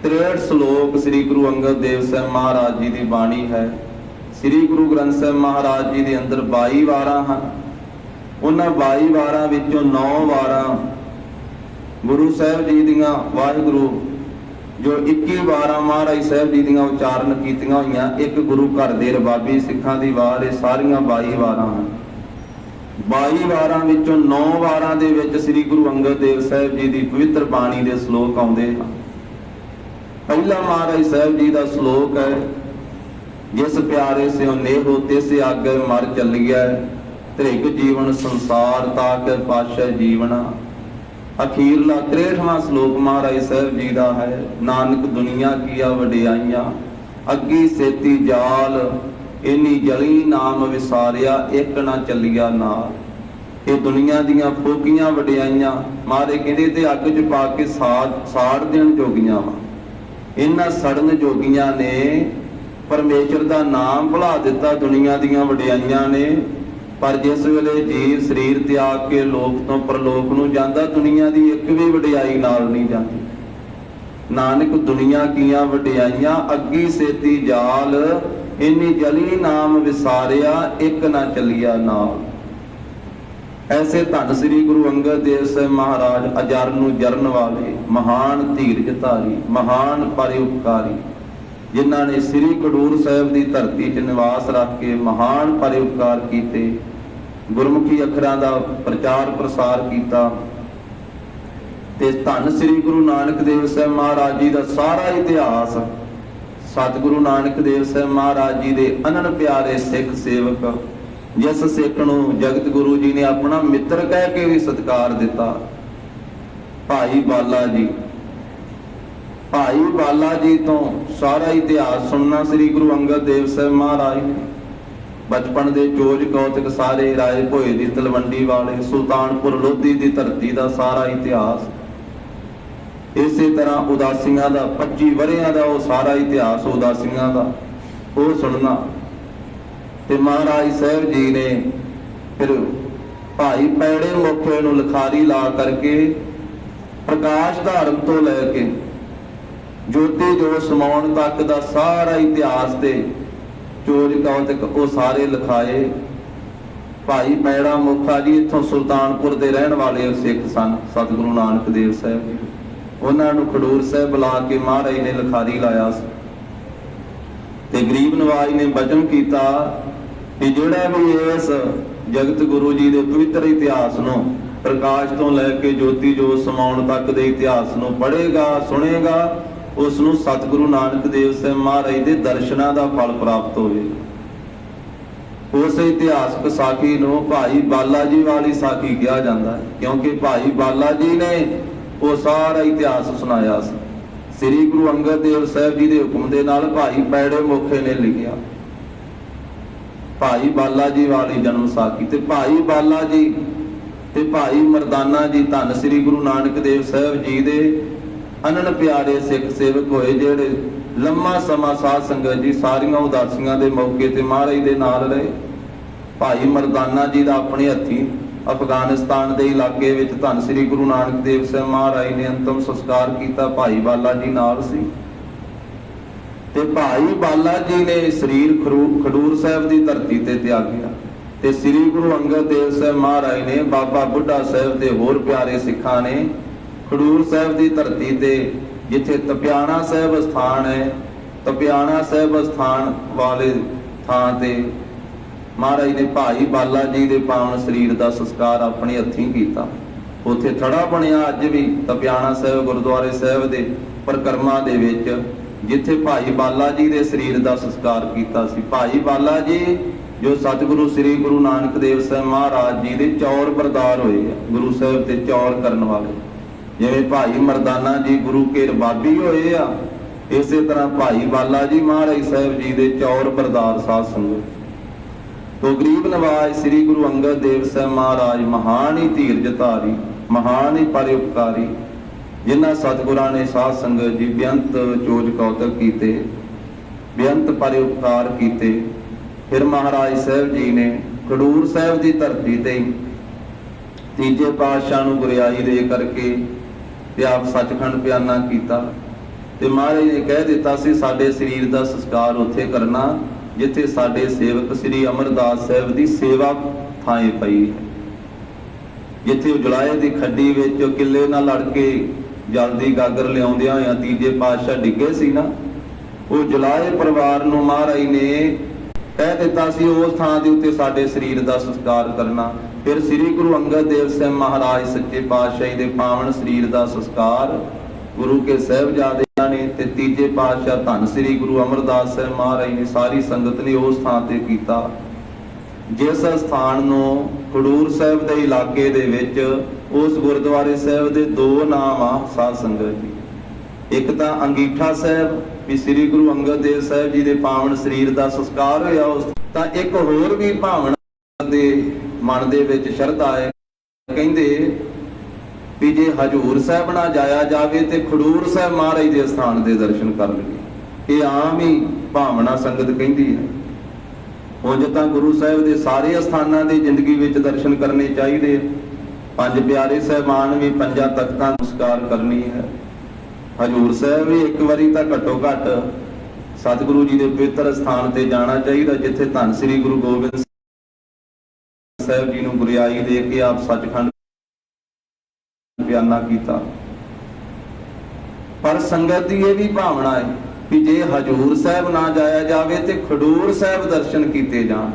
63 श्लोक श्री गुरु अंगद देव साहिब महाराज जी की बाणी है। श्री गुरु ग्रंथ साहिब महाराज जी के अंदर 22 वारां हैं। उन्हां 22 वारां विचों 9 वारां गुरु साहिब जी दियां वाहिगुरु जो 21 वारां महाराज साहिब जी दियां उचारण कीतियां होईयां। एक गुरु घर दे रबाबी सिखां दी वार ये सारियां 22 वारां हैं। 22 वारां विचों 9 वारां दे विच श्री गुरु अंगद देव साहिब जी की पवित्र बाणी दे श्लोक आउंदे हैं। पहला महाराज साहिब जी का श्लोक है जिस प्यारे से नेहो तिस आगे मर चलिया। त्रिग जीवन संसार ताक पातशाह जीवना। अखीरला 63वां श्लोक महाराज साहिब जी का है। नानक दुनिया किया वडियाइयां अग्गी सेती जाल इन्नी जली नाम विसारिया एक ना चलिया नाल। ਇਹ ਦੁਨੀਆ ਦੀਆਂ ਫੋਕੀਆਂ ਵਡਿਆਈਆਂ ਮਾਰੇ ਕਹਿੰਦੇ ਤੇ ਅੱਗ 'ਚ ਪਾ ਕੇ ਸਾੜ ਦੇਣ ਜੋਗੀਆਂ ਵਾ। ਇਹਨਾਂ ਸੜਨ ਜੋਗੀਆਂ ਨੇ ਪਰਮੇਸ਼ਰ ਦਾ ਨਾਮ ਭੁਲਾ ਦਿੱਤਾ ਦੁਨੀਆ ਦੀਆਂ ਵਡਿਆਈਆਂ ਨੇ। ਪਰ ਜਿਸ ਵੇਲੇ ਜੀਵ ਸਰੀਰ ਤਿਆਗ ਕੇ ਲੋਕ ਤੋਂ ਪਰਲੋਕ ਨੂੰ ਜਾਂਦਾ, ਦੁਨੀਆ ਦੀ ਇੱਕ ਵੀ ਵਡਿਆਈ ਨਾਲ ਨਹੀਂ ਜਾਂਦੀ। ਨਾਨਕ ਦੁਨੀਆ ਕੀਆਂ ਵਡਿਆਈਆਂ ਅੱਗੀ ਸੇਤੀ ਜਾਲ, ਇੰਨੀ ਜਲੀ ਨਾਮ ਵਿਸਾਰਿਆ ਇੱਕ ਨਾ ਚੱਲਿਆ ਨਾਲ। ਐਸੇ ਧੰਨ ਸ੍ਰੀ ਗੁਰੂ ਅੰਗਦ ਦੇਵ ਸਾਹਿਬ ਮਹਾਰਾਜ ਅਜਰ ਨੂੰ ਜਰਨ ਵਾਲੇ, ਮਹਾਨ ਧੀਰਜ ਧਾਰੀ, ਮਹਾਨ ਪਰਉਪਕਾਰੀ, ਜਿਨ੍ਹਾਂ ਨੇ ਸ੍ਰੀ ਖਡੂਰ ਸਾਹਿਬ ਦੀ ਧਰਤੀ 'ਚ ਨਿਵਾਸ ਰੱਖ ਕੇ ਮਹਾਨ ਪਰਉਪਕਾਰ ਕੀਤੇ, ਗੁਰਮੁਖੀ ਅੱਖਰਾਂ ਦਾ ਪ੍ਰਚਾਰ ਪ੍ਰਸਾਰ ਕੀਤਾ। ਤੇ ਧੰਨ ਸ੍ਰੀ ਗੁਰੂ ਨਾਨਕ ਦੇਵ ਸਾਹਿਬ ਮਹਾਰਾਜ ਜੀ ਦਾ ਸਾਰਾ ਇਤਿਹਾਸ, ਸਤਿਗੁਰੂ ਨਾਨਕ ਦੇਵ ਸਾਹਿਬ ਮਹਾਰਾਜ ਜੀ ਦੇ ਅਨੰਨ ਪਿਆਰੇ ਸਿੱਖ ਸੇਵਕ, ਜਿਸ ਸਿੱਖ ਨੂੰ ਜਗਤ ਗੁਰੂ ਜੀ ਨੇ ਆਪਣਾ ਮਿੱਤਰ ਕਹਿ ਕੇ ਵੀ ਸਤਿਕਾਰ ਦਿੱਤਾ, ਭਾਈ ਬਾਲਾ ਜੀ। ਭਾਈ ਬਾਲਾ ਜੀ ਤੋਂ ਸਾਰਾ ਇਤਿਹਾਸ ਸੁਣਨਾ ਸ੍ਰੀ ਗੁਰੂ ਅੰਗਦ ਦੇਵ ਸਾਹਿਬ ਮਹਾਰਾਜ ਨੇ। ਬਚਪਨ ਦੇ ਚੋਜ ਕੌਤਕ ਸਾਰੇ, ਰਾਏ ਭੋਏ ਦੀ ਤਲਵੰਡੀ ਵਾਲੇ, ਸੁਲਤਾਨਪੁਰ ਲੋਧੀ ਦੀ ਧਰਤੀ ਦਾ ਸਾਰਾ ਇਤਿਹਾਸ। ਇਸੇ ਤਰ੍ਹਾਂ ਉਦਾਸੀਆਂ ਦਾ 25 ਵਰ੍ਹਿਆਂ ਦਾ ਉਹ ਸਾਰਾ ਇਤਿਹਾਸ ਉਦਾਸੀਆਂ ਦਾ ਉਹ ਸੁਣਨਾ। ਤੇ ਮਹਾਰਾਜ ਸਾਹਿਬ ਜੀ ਨੇ ਫਿਰ ਭਾਈ ਪੈੜੇ ਮੋਖੇ ਨੂੰ ਲਿਖਾਰੀ ਲਾ ਕਰਕੇ ਪ੍ਰਕਾਸ਼ ਧਾਰਨ ਤੋਂ ਲੈ ਕੇ ਜੋਤੀ ਜੋ ਸਮਾਉਣ ਤੱਕ ਦਾ ਸਾਰਾ ਇਤਿਹਾਸ ਤੇ ਚੋਜ ਕੌਤਕ ਉਹ ਸਾਰੇ ਲਿਖਾਏ। ਭਾਈ ਪੈੜਾ ਮੋਖਾ ਜੀ ਇੱਥੋਂ ਸੁਲਤਾਨਪੁਰ ਦੇ ਰਹਿਣ ਵਾਲੇ ਸਿੱਖ ਸਨ, ਸਤਿਗੁਰੂ ਨਾਨਕ ਦੇਵ ਸਾਹਿਬ ਜੀ। ਉਹਨਾਂ ਨੂੰ ਖਡੂਰ ਸਾਹਿਬ ਬੁਲਾ ਕੇ ਮਹਾਰਾਜ ਨੇ ਲਿਖਾਰੀ ਲਾਇਆ ਸੀ। ਤੇ ਗਰੀਬ ਨਵਾਜ ਨੇ ਬਚਨ ਕੀਤਾ ਕਿ ਜਿਹੜਾ ਵੀ ਇਸ ਜਗਤ ਗੁਰੂ ਜੀ ਦੇ ਪਵਿੱਤਰ ਇਤਿਹਾਸ ਨੂੰ ਪ੍ਰਕਾਸ਼ ਤੋਂ ਲੈ ਕੇ ਜੋਤੀ ਜੋਤ ਸਮਾਉਣ ਤੱਕ ਦੇ ਇਤਿਹਾਸ ਨੂੰ ਪੜ੍ਹੇਗਾ, ਸੁਣੇਗਾ, ਉਸ ਨੂੰ ਸਤਿਗੁਰੂ ਨਾਨਕ ਦੇਵ ਸਾਹਿਬ ਮਹਾਰਾਜ ਦੇ ਦਰਸ਼ਨਾਂ ਦਾ ਫਲ ਪ੍ਰਾਪਤ ਹੋਵੇਗਾ। ਉਸ ਇਤਿਹਾਸਕ ਸਾਖੀ ਨੂੰ ਭਾਈ ਬਾਲਾ ਜੀ ਵਾਲੀ ਸਾਖੀ ਕਿਹਾ ਜਾਂਦਾ ਹੈ, ਕਿਉਂਕਿ ਭਾਈ ਬਾਲਾ ਜੀ ਨੇ ਉਹ ਸਾਰਾ ਇਤਿਹਾਸ ਸੁਣਾਇਆ ਸੀ। ਸ੍ਰੀ ਗੁਰੂ ਅੰਗਦ ਦੇਵ ਸਾਹਿਬ ਜੀ ਦੇ ਹੁਕਮ ਦੇ ਨਾਲ ਭਾਈ ਪੈੜੇ ਮੋਖੇ ਨੇ ਲਿਖਿਆ ਭਾਈ ਬਾਲਾ ਜੀ ਵਾਲੀ ਜਨਮ ਸਾਖੀ। ਤੇ ਭਾਈ ਬਾਲਾ ਜੀ ਤੇ ਭਾਈ ਮਰਦਾਨਾ ਜੀ ਧੰਨ ਸ੍ਰੀ ਗੁਰੂ ਨਾਨਕ ਦੇਵ ਸਾਹਿਬ ਜੀ ਦੇ ਅਨੰਨ ਪਿਆਰੇ ਸਿੱਖ ਸੇਵਕ ਹੋਏ, ਜਿਹੜੇ ਲੰਮਾ ਸਮਾਂ ਸਾਧ ਸੰਗਤ ਜੀ ਸਾਰੀਆਂ ਉਦਾਸੀਆਂ ਦੇ ਮੌਕੇ ਤੇ ਮਹਾਰਾਜ ਦੇ ਨਾਲ ਰਹੇ। ਭਾਈ ਮਰਦਾਨਾ ਜੀ ਦਾ ਆਪਣੇ ਹੱਥੀਂ ਅਫਗਾਨਿਸਤਾਨ ਦੇ ਇਲਾਕੇ ਵਿੱਚ ਧੰਨ ਸ੍ਰੀ ਗੁਰੂ ਨਾਨਕ ਦੇਵ ਸਾਹਿਬ ਮਹਾਰਾਜ ਨੇ ਅੰਤਮ ਸੰਸਕਾਰ ਕੀਤਾ। ਭਾਈ ਬਾਲਾ ਜੀ ਨਾਲ ਸੀ। ਤੇ ਭਾਈ ਬਾਲਾ ਜੀ ਨੇ ਸਰੀਰ ਖਡੂਰ ਸਾਹਿਬ ਦੀ ਧਰਤੀ ਤੇ ਤਿਆਗਿਆ। ਤੇ ਸ੍ਰੀ ਗੁਰੂ ਅੰਗਦ ਦੇਵ ਸਾਹਿਬ ਮਹਾਰਾਜ ਨੇ, ਬਾਬਾ ਬੁੱਢਾ ਸਾਹਿਬ ਤੇ ਹੋਰ ਪਿਆਰੇ ਸਿੱਖਾਂ ਨੇ ਖਡੂਰ ਸਾਹਿਬ ਦੀ ਧਰਤੀ ਤੇ, ਜਿੱਥੇ ਤਪਿਆਣਾ ਸਾਹਿਬ ਸਥਾਨ ਹੈ, ਤਪਿਆਣਾ ਸਾਹਿਬ ਸਥਾਨ ਵਾਲੇ ਥਾਂ ਤੇ ਮਹਾਰਾਜ ਨੇ ਭਾਈ ਬਾਲਾ ਜੀ ਦੇ ਪਾਵਨ ਸਰੀਰ ਦਾ ਸੰਸਕਾਰ ਆਪਣੇ ਹੱਥੀਂ ਕੀਤਾ। ਉੱਥੇ ਥੜਾ ਬਣਿਆ ਅੱਜ ਵੀ ਤਪਿਆਣਾ ਸਾਹਿਬ ਗੁਰਦੁਆਰੇ ਸਾਹਿਬ ਦੇ ਪਰਿਕਰਮਾ ਦੇ ਵਿੱਚ, ਜਿੱਥੇ ਭਾਈ ਬਾਲਾ ਜੀ ਦੇ ਸਰੀਰ ਦਾ ਸੰਸਕਾਰ ਕੀਤਾ ਸੀ। ਭਾਈ ਬਾਲਾ ਜੀ ਜੋ ਸਤਿਗੁਰੂ ਸ੍ਰੀ ਗੁਰੂ ਨਾਨਕ ਦੇਵ ਸਾਹਿਬ ਮਹਾਰਾਜ ਜੀ ਦੇ ਚੌਰ ਬਰਦਾਰ ਹੋਏ ਆ, ਗੁਰੂ ਸਾਹਿਬ ਤੇ ਚੌਰ ਕਰਨ ਵਾਲੇ। ਜਿਵੇਂ ਭਾਈ ਮਰਦਾਨਾ ਜੀ ਗੁਰੂ ਕੇ ਰਬਾਬੀ ਹੋਏ ਆ, ਇਸੇ ਤਰ੍ਹਾਂ ਭਾਈ ਬਾਲਾ ਜੀ ਮਹਾਰਾਜ ਸਾਹਿਬ ਜੀ ਦੇ ਚੌਰ ਬਰਦਾਰ ਸਾਧ ਸੰਗਤ। ਤੋ ਗਰੀਬ ਨਵਾਜ ਸ੍ਰੀ ਗੁਰੂ ਅੰਗਦ ਦੇਵ ਸਾਹਿਬ ਮਹਾਰਾਜ ਮਹਾਨ ਹੀ ਧੀਰਜ ਧਾਰੀ, ਮਹਾਨ ਹੀ ਪਰਉਪਕਾਰੀ, ਜਿਨ੍ਹਾਂ ਸਤਿਗੁਰਾਂ ਨੇ ਸਾਧ ਸੰਗਤ ਜੀ ਬੇਅੰਤ ਚੋਜ ਕੌਤਕ ਕੀਤੇ, ਬੇਅੰਤ ਪਰਉਪਕਾਰ ਕੀਤੇ। ਫਿਰ ਮਹਾਰਾਜ ਸਾਹਿਬ ਜੀ ਨੇ ਖਡੂਰ ਸਾਹਿਬ ਦੀ ਧਰਤੀ ਤੇ ਤੀਜੇ ਪਾਤਸ਼ਾਹ ਨੂੰ ਗੁਰਿਆਈ ਦੇ ਕਰਕੇ ਤੇ ਆਪ ਸੱਚਖੰਡ ਬਿਆਨਾ ਕੀਤਾ। ਤੇ ਮਹਾਰਾਜ ਨੇ ਕਹਿ ਦਿੱਤਾ ਸੀ ਸਾਡੇ ਸਰੀਰ ਦਾ ਸੰਸਕਾਰ ਉੱਥੇ ਕਰਨਾ ਜਿੱਥੇ ਸਾਡੇ ਸੇਵਕ ਸ੍ਰੀ ਅਮਰਦਾਸ ਸਾਹਿਬ ਦੀ ਸੇਵਾ ਥਾਂ ਪਈ ਹੈ, ਜਿੱਥੇ ਉਜਲਾਏ ਦੀ ਖੱਡੀ ਵਿੱਚ ਕਿੱਲੇ ਨਾਲ ਲੜ ਕੇ ਜਲ ਦੀ ਗਾਗਰ ਲਿਆਉਂਦਿਆਂ ਹੋਇਆਂ ਤੀਜੇ ਪਾਤਸ਼ਾਹ ਡਿੱਗੇ ਸੀ ਨਾ, ਉਹ ਜਲਾਏ ਪਰਿਵਾਰ ਨੂੰ ਮਹਾਰਾਜ ਨੇ ਕਹਿ ਦਿੱਤਾ ਸੀ ਉਸ ਥਾਂ ਦੇ ਉੱਤੇ ਸਾਡੇ ਸਰੀਰ ਦਾ ਸੰਸਕਾਰ ਕਰਨਾ। ਫਿਰ ਸ੍ਰੀ ਗੁਰੂ ਅੰਗਦ ਦੇਵ ਸਾਹਿਬ ਮਹਾਰਾਜ ਸੱਚੇ ਪਾਤਸ਼ਾਹੀ ਦੇ ਪਾਵਨ ਸਰੀਰ ਦਾ ਸੰਸਕਾਰ ਗੁਰੂ ਕੇ ਸਾਹਿਬਜ਼ਾਦਿਆਂ ਨੇ ਤੇ ਤੀਜੇ ਪਾਤਸ਼ਾਹ ਧੰਨ ਸ੍ਰੀ ਗੁਰੂ ਅਮਰਦਾਸ ਸਾਹਿਬ ਮਹਾਰਾਜ ਨੇ ਸਾਰੀ ਸੰਗਤ ਨੇ ਉਸ ਥਾਂ ਤੇ ਕੀਤਾ, ਜਿਸ ਸਥਾਨ ਨੂੰ ਖਡੂਰ ਸਾਹਿਬ ਦੇ ਇਲਾਕੇ ਦੇ ਵਿੱਚ ਉਸ ਗੁਰਦੁਆਰੇ ਸਾਹਿਬ ਦੇ ਦੋ ਨਾਮ ਆ ਸਾਧ ਸੰਗਤ ਜੀ। ਇੱਕ ਤਾਂ ਅੰਗੀਠਾ ਸਾਹਿਬ ਵੀ ਸ੍ਰੀ ਗੁਰੂ ਅੰਗਦ ਦੇਵ ਸਾਹਿਬ ਜੀ ਦੇ ਪਾਵਨ ਸਰੀਰ ਦਾ ਸੰਸਕਾਰ ਹੋਇਆ ਉਸ, ਤਾਂ ਇੱਕ ਹੋਰ ਵੀ ਭਾਵਨਾ ਦੇ मन दे विच शरधा है। कहंदे भी जे हजूर साहब ना जाया जावे ते खडूर साहब महाराज दे स्थान दे दर्शन कर लईए। ये आम ही भावना संगत कहंदी है। उंज तां गुरु साहब दे सारे अस्थानां दे जिंदगी विच दर्शन करने चाहिए। पंज प्यारे साहबान भी पंजा तख्तां नमस्कार करनी है। हजूर साहब भी एक बारी तां घट्टो घट सतगुरु जी के पवित्र स्थान ते जाना चाहिए, जिथे धन श्री गुरु गोबिंद साहब जी नूं गुरियाई दे के आप सचखंड बयाना कीता। पर संगत की यह भी भावना है कि जे हजूर साहब ना जाया जावे ते खडूर साहब दर्शन किए जान।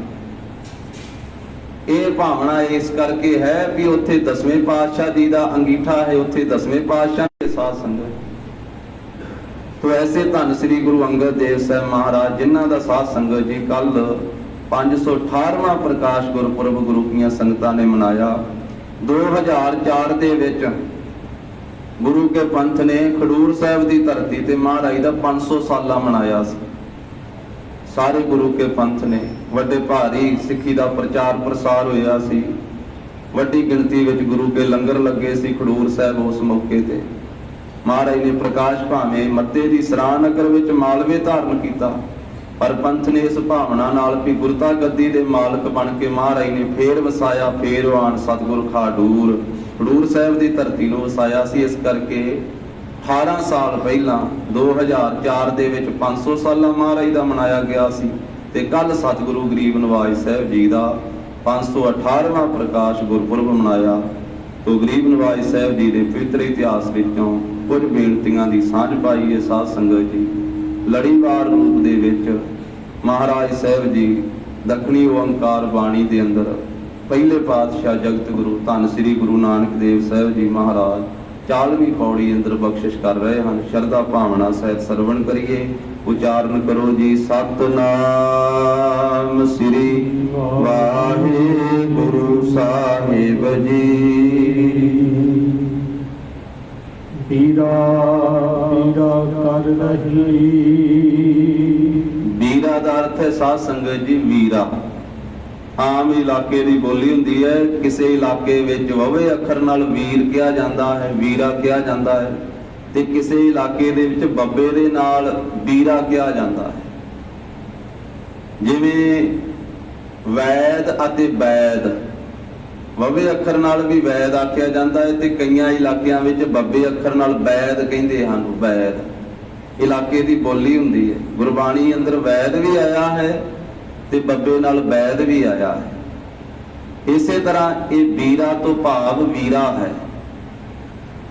ये भावना इस करके है भी उत्थे 10वें पातशाह जी का अंगीठा है, उत्थे 10वें पातशाह के साथ संगत। तो ऐसे धन श्री गुरु अंगद देव साहब महाराज जिन्हां दा साथ संगत जी कल 518वां प्रकाश गुरपुरब गुरु की संगतां ने मनाया। 2004 दे विच गुरु के पंथ ने खडूर साहब की धरती ते महाराज का 500 साला मनाया सी। सारे गुरु के पंथ ने वड्डे भारी सिक्खी का प्रचार प्रसार होया सी। वड्डी गिणती विच गुरु के लंगर लगे सी खडूर साहब उस मौके ते। महाराज ने प्रकाश भावें मत्ते की सराह नगर विच मालवे धारण किया, पर पंथ ने इस भावना नाल भी गुरता गद्दी दे मालक बन के महाराज ने फेर वसाया। फेर आन सतगुर खाडूर खडूर साहब की धरती नूं वसाया सी। इस करके 18 साल पहला 2004 दे विच 500 साला महाराज का मनाया गया सी ते कल सतगुरु गरीब नवाज साहब जी का 518वां प्रकाश गुरपुरब मनाया। तो गरीब नवाज साहब जी के पवित्र इतिहास विचों कुछ बेनतियां की सांझ पाई है साध संगत जी। लड़ीवार रूप दे विच महाराज साहब जी दखणी ओंकार बाणी दे अंदर पहले पातशाह जगत गुरु धन श्री गुरु नानक देव साहब जी महाराज 40वीं पौड़ी अंदर बख्शिश कर रहे हैं। शरधा भावना सहित सरवण करिए, उचारण करो जी। सतनाम श्री वाहिगुरु साहिब जी। बीरा बीरा कर रही। बीरा का अर्थ है साध संगत जी वीरा। आम इलाके की बोली हुंदी है। किसी इलाके विच ववे अखर नाल वीर कहा जाता है, वीरा कहा जाता है, ते किसी इलाके दे विच बब्बे दे नाल बीरा कहा जाता है। जिवें वैद अते बैद, ववे अखर नाल भी वैद आख्या जाता है ते कईयां इलाकियां विच बब्बे अखर नाल बैद कहंदे हन। वैद इलाके की बोली हुंदी है। गुरबाणी अंदर वैद भी आया है ते बब्बे नाल बैद भी आया है। इसे तरह ये बीरा तो भाव वीरा है।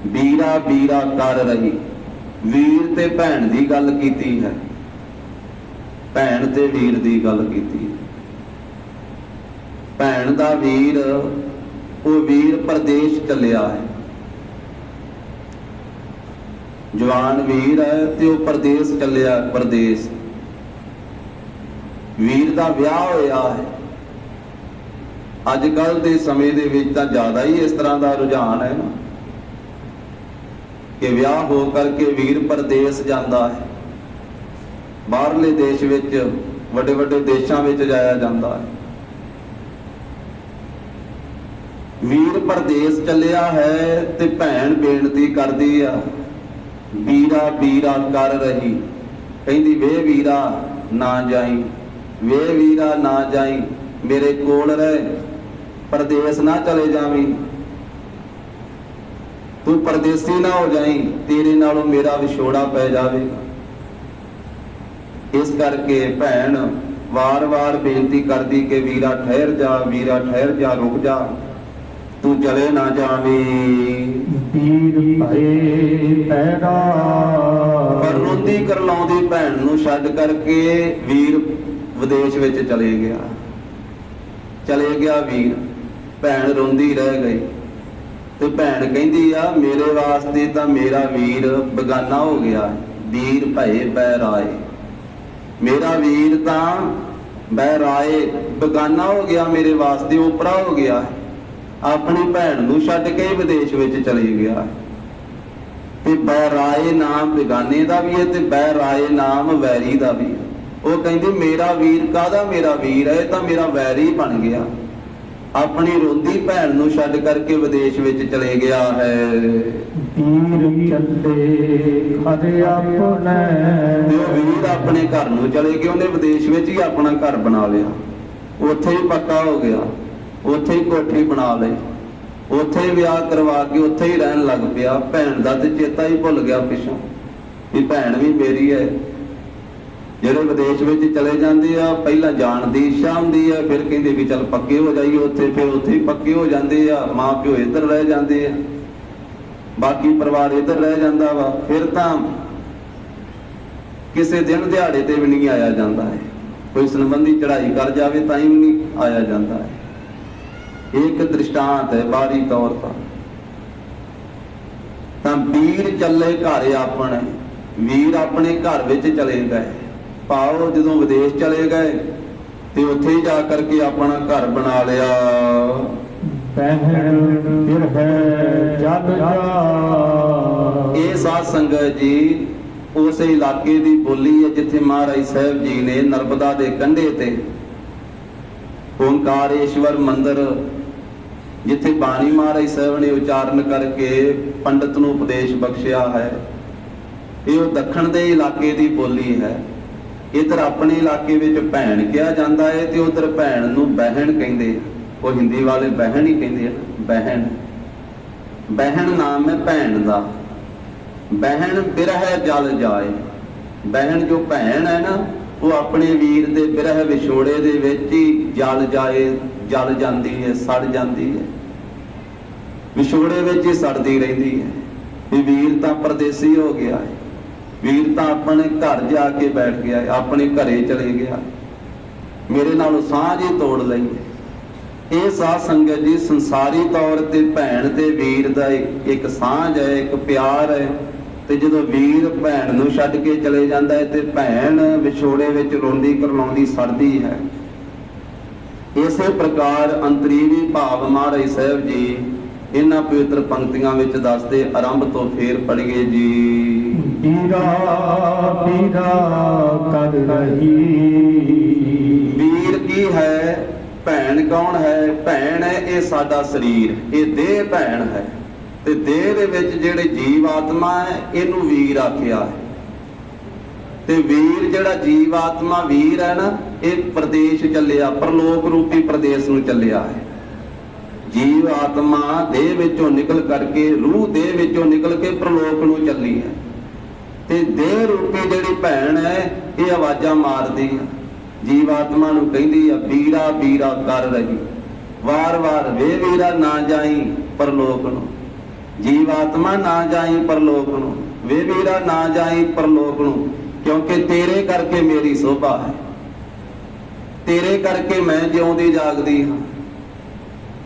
बीरा बीरा कर रही, वीर ते भैन की गल कीती है, भैन ते वीर की गल कीती। भैन दा वीर वो वीर परदेश चलिया है। जवान वीर है ते वो परदेश चलिया। परदेश वीर का विआह होया है। अजकल के समय दे विच तां ज्यादा ही इस तरह का रुझान है ना कि विआह हो करके वीर परदेश जाता है। बाहरले देश विच वड्डे वड्डे देशों में जाया जाता है। वीर परदेश चलिया है ते भैन बेनती करदी आ, बीरा बीरा कर रही। कहंदी वे वीरा ना जाई, वे वीरा ना जाई, मेरे कोल रह, परदेश ना चले जावी। तू परदेसी ना हो जाई, तेरे नालों मेरा विछोड़ा पै जावेगा। इस करके भैन वार वार बेनती करदी कि वीरा ठहर जा, वीरा ठहर जा, रुक जा, तू चले ना जावी। वीर भए पैरा। पर रोंदी करलाउंदी भैन नूं छड्ड करके वीर विदेश विच चले गया। वीर, भैन रोंदी रह गई। ते भैन कहंदी आ मेरे वास्ते तां मेरा वीर बेगाना हो गया। वीर भए बैराए, मेरा वीर तां बैराए बेगाना हो गया, मेरे वास्ते ओपरा हो गया। अपनी भैन नूं छड्ड के विदेश विच चले गया। ते बैराए नाम बेगाने दा भी है ते बैराए नाम वैरी दा भी है। वो कहंदी मेरा वीर कादा मेरा वीर है, तां मेरा वैरी बन गया। ਆਪਣੀ ਰੋਂਦੀ ਭੈਣ ਨੂੰ ਛੱਡ ਕਰਕੇ ਵਿਦੇਸ਼ ਵਿੱਚ ਚਲੇ ਗਿਆ ਹੈ। ਵੀਰ ਚੱਲੇ ਘਰ ਆਪਣੇ, ਤੇ ਉਹ ਵੀਰ ਆਪਣੇ ਘਰ ਨੂੰ ਚਲੇ ਗਏ, ਉਹਨੇ ਵਿਦੇਸ਼ ਵਿੱਚ ਹੀ ਆਪਣਾ ਘਰ ਬਣਾ ਲਿਆ, ਉੱਥੇ ਹੀ ਪੱਕਾ ਹੋ ਗਿਆ, ਉੱਥੇ ਹੀ ਕੋਠੀ ਬਣਾ ਲਈ, ਉੱਥੇ ਹੀ ਵਿਆਹ ਕਰਵਾ ਕੇ ਉੱਥੇ ਹੀ ਰਹਿਣ ਲੱਗ ਪਿਆ। ਭੈਣ ਦਾ ਤੇ ਚੇਤਾ ਹੀ ਭੁੱਲ ਗਿਆ ਪਿੱਛੋਂ ਵੀ ਭੈਣ ਵੀ ਮੇਰੀ ਹੈ। ਜਿਹੜੇ ਵਿਦੇਸ਼ ਵਿੱਚ ਚਲੇ ਜਾਂਦੇ ਆ, ਪਹਿਲਾਂ ਜਾਣ ਦੀ ਇੱਛਾ ਹੁੰਦੀ ਹੈ, ਫਿਰ ਕਹਿੰਦੇ ਵੀ ਚੱਲ ਪੱਕੇ ਹੋ ਜਾਈਏ ਉੱਥੇ, ਫਿਰ ਉੱਥੇ ਹੀ ਪੱਕੇ ਹੋ ਜਾਂਦੇ ਆ। ਮਾਂ ਪਿਓ ਇੱਧਰ ਰਹਿ ਜਾਂਦੇ ਆ, ਬਾਕੀ ਪਰਿਵਾਰ ਇੱਧਰ ਰਹਿ ਜਾਂਦਾ ਵਾ। ਫਿਰ ਤਾਂ ਕਿਸੇ ਦਿਨ ਦਿਹਾੜੇ ਤੇ ਵੀ ਨਹੀਂ ਆਇਆ ਜਾਂਦਾ ਹੈ, ਕੋਈ ਸੰਬੰਧੀ ਚੜ੍ਹਾਈ ਕਰ ਜਾਵੇ ਤਾਂ ਹੀ ਨਹੀਂ ਆਇਆ ਜਾਂਦਾ ਹੈ। ਇਹ ਇੱਕ ਦ੍ਰਿਸ਼ਟਾਂਤ ਹੈ ਬਾਹਰੀ ਤੌਰ ਤਾਂ ਵੀਰ ਚੱਲੇ ਘਰ ਆਪਣੇ, ਵੀਰ ਆਪਣੇ ਘਰ ਵਿੱਚ ਚਲੇ ਗਏ। ਭਾਵ ਜਦੋਂ ਵਿਦੇਸ਼ ਚਲੇ ਗਏ ਤੇ ਉੱਥੇ ਹੀ ਜਾ ਕਰਕੇ ਆਪਣਾ ਘਰ ਬਣਾ ਲਿਆ। ਪਹਿਣ ਬਿਰਹਿ ਜਗ ਜਾ, ਇਹ ਸਾਧ ਸੰਗਤ ਜੀ ਉਸ ਇਲਾਕੇ ਦੀ ਬੋਲੀ ਹੈ ਜਿੱਥੇ ਮਹਾਰਾਜ ਸਾਹਿਬ ਜੀ ਨੇ ਨਰਮਦਾ ਦੇ ਕੰਢੇ ਤੇ ਓਂਕਾਰੇਸ਼ਵਰ ਮੰਦਿਰ, ਜਿੱਥੇ ਬਾਣੀ ਮਹਾਰਾਜ ਸਾਹਿਬ ਨੇ ਉਚਾਰਨ ਕਰਕੇ ਪੰਡਤ ਨੂੰ ਉਪਦੇਸ਼ ਬਖਸ਼ਿਆ ਹੈ। ਇਹ ਉਹ ਦੱਖਣ ਦੇ ਇਲਾਕੇ ਦੀ ਬੋਲੀ ਹੈ। ਇੱਧਰ ਆਪਣੇ ਇਲਾਕੇ ਵਿੱਚ ਭੈਣ ਕਿਹਾ ਜਾਂਦਾ ਹੈ ਤੇ ਉਧਰ ਭੈਣ ਨੂੰ ਬਹਿਣ ਕਹਿੰਦੇ, ਉਹ ਹਿੰਦੀ ਵਾਲੇ ਬਹਿਣ ਹੀ ਕਹਿੰਦੇ ਆ, ਬਹਿਣ। ਬਹਿਣ ਨਾਮ ਹੈ ਭੈਣ ਦਾ। ਬਹਿਣ ਬਿਰਹਿ ਜਲ ਜਾਏ, ਬਹਿਣ ਜੋ ਭੈਣ ਹੈ ਨਾ, ਉਹ ਆਪਣੇ ਵੀਰ ਦੇ ਬਿਰਹਿ ਵਿਛੋੜੇ ਦੇ ਵਿੱਚ ਹੀ ਜਲ ਜਾਏ, ਜਲ ਜਾਂਦੀ ਹੈ, ਸੜ ਜਾਂਦੀ ਹੈ, ਵਿਛੋੜੇ ਵਿੱਚ ਹੀ ਸੜਦੀ ਰਹਿੰਦੀ ਹੈ। ਵੀ ਵੀਰ ਤਾਂ ਪਰਦੇਸੀ ਹੋ ਗਿਆ ਹੈ, ਵੀਰ ਤਾਂ ਆਪਣੇ ਘਰ ਜਾ ਕੇ ਬੈਠ ਗਿਆ ਹੈ, ਆਪਣੇ ਘਰੇ ਚਲੇ ਗਿਆ, ਮੇਰੇ ਨਾਲ ਸਾਂਝ ਹੀ ਤੋੜ ਲਈ। ਇਹ ਸਾਧ ਸੰਗਤ ਜੀ ਸੰਸਾਰੀ ਤੌਰ ਤੇ ਭੈਣ ਤੇ ਵੀਰ ਦਾ ਇੱਕ ਸਾਂਝ ਹੈ, ਇੱਕ ਪਿਆਰ ਹੈ। ਤੇ ਜਦੋਂ ਵੀਰ ਭੈਣ ਨੂੰ ਛੱਡ ਕੇ ਚਲੇ ਜਾਂਦਾ ਹੈ ਤੇ ਭੈਣ ਵਿਛੋੜੇ ਵਿੱਚ ਰੋਂਦੀ ਕਰਲਾਉਂਦੀ ਸੜਦੀ ਹੈ। ਇਸੇ ਪ੍ਰਕਾਰ ਅੰਤਰੀਵੀ ਭਾਵ ਮਹਾਰਾਜ ਸਾਹਿਬ ਜੀ ਇਹਨਾਂ ਪਵਿੱਤਰ ਪੰਕਤੀਆਂ ਵਿੱਚ ਦੱਸਦੇ। ਆਰੰਭ ਤੋਂ ਫੇਰ ਪੜ੍ਹੀਏ ਜੀ। ਵੀਰਾ ਵੀਰਾ ਕਰ ਰਹੀ, ਵੀਰ ਕੀ ਹੈ? ਭੈਣ ਕੌਣ ਹੈ? ਭੈਣ ਹੈ ਇਹ ਸਾਡਾ ਸਰੀਰ, ਇਹ ਦੇਹ ਭੈਣ ਹੈ। ਤੇ ਦੇਹ ਦੇ ਵਿੱਚ ਜਿਹੜੇ ਜੀਵ ਆਤਮਾ ਹੈ ਇਹਨੂੰ ਵੀਰ ਆਖਿਆ ਹੈ। ਤੇ ਵੀਰ ਜਿਹੜਾ ਜੀਵ ਆਤਮਾ ਵੀਰ ਹੈ ਨਾ, ਇਹ ਪ੍ਰਦੇਸ਼ ਚੱਲਿਆ, ਪਰਲੋਕ ਰੂਪੀ ਪ੍ਰਦੇਸ਼ ਨੂੰ ਚੱਲਿਆ ਹੈ। ਜੀਵ ਆਤਮਾ ਦੇਹ ਵਿੱਚੋਂ ਨਿਕਲ ਕਰਕੇ, ਰੂਹ ਦੇਹ ਵਿੱਚੋਂ ਨਿਕਲ ਕੇ ਪ੍ਰਲੋਕ ਨੂੰ ਚੱਲੀ ਹੈ। ਤੇ ਦੇਹ ਰੂਪੀ ਜਿਹੜੀ ਭੈਣ ਹੈ ਇਹ ਆਵਾਜ਼ਾਂ ਮਾਰਦੀ ਹੈ, ਜੀਵ ਆਤਮਾ ਨੂੰ ਕਹਿੰਦੀ ਆ ਵੀਰਾ ਵੀਰਾ ਕਰ ਰਹੀ, ਵਾਰ ਵਾਰ ਵੇ ਵੀਰਾ ਨਾ ਜਾਈ ਪਰਲੋਕ ਨੂੰ, ਜੀਵ ਆਤਮਾ ਨਾ ਜਾਈ ਪਰਲੋਕ ਨੂੰ, ਵੇ ਵੀਰਾ ਨਾ ਜਾਈ ਪਰਲੋਕ ਨੂੰ, ਕਿਉਂਕਿ ਤੇਰੇ ਕਰਕੇ ਮੇਰੀ ਸੋਭਾ ਹੈ, ਤੇਰੇ ਕਰਕੇ ਮੈਂ ਜਿਉਂਦੀ ਜਾਗਦੀ ਹਾਂ,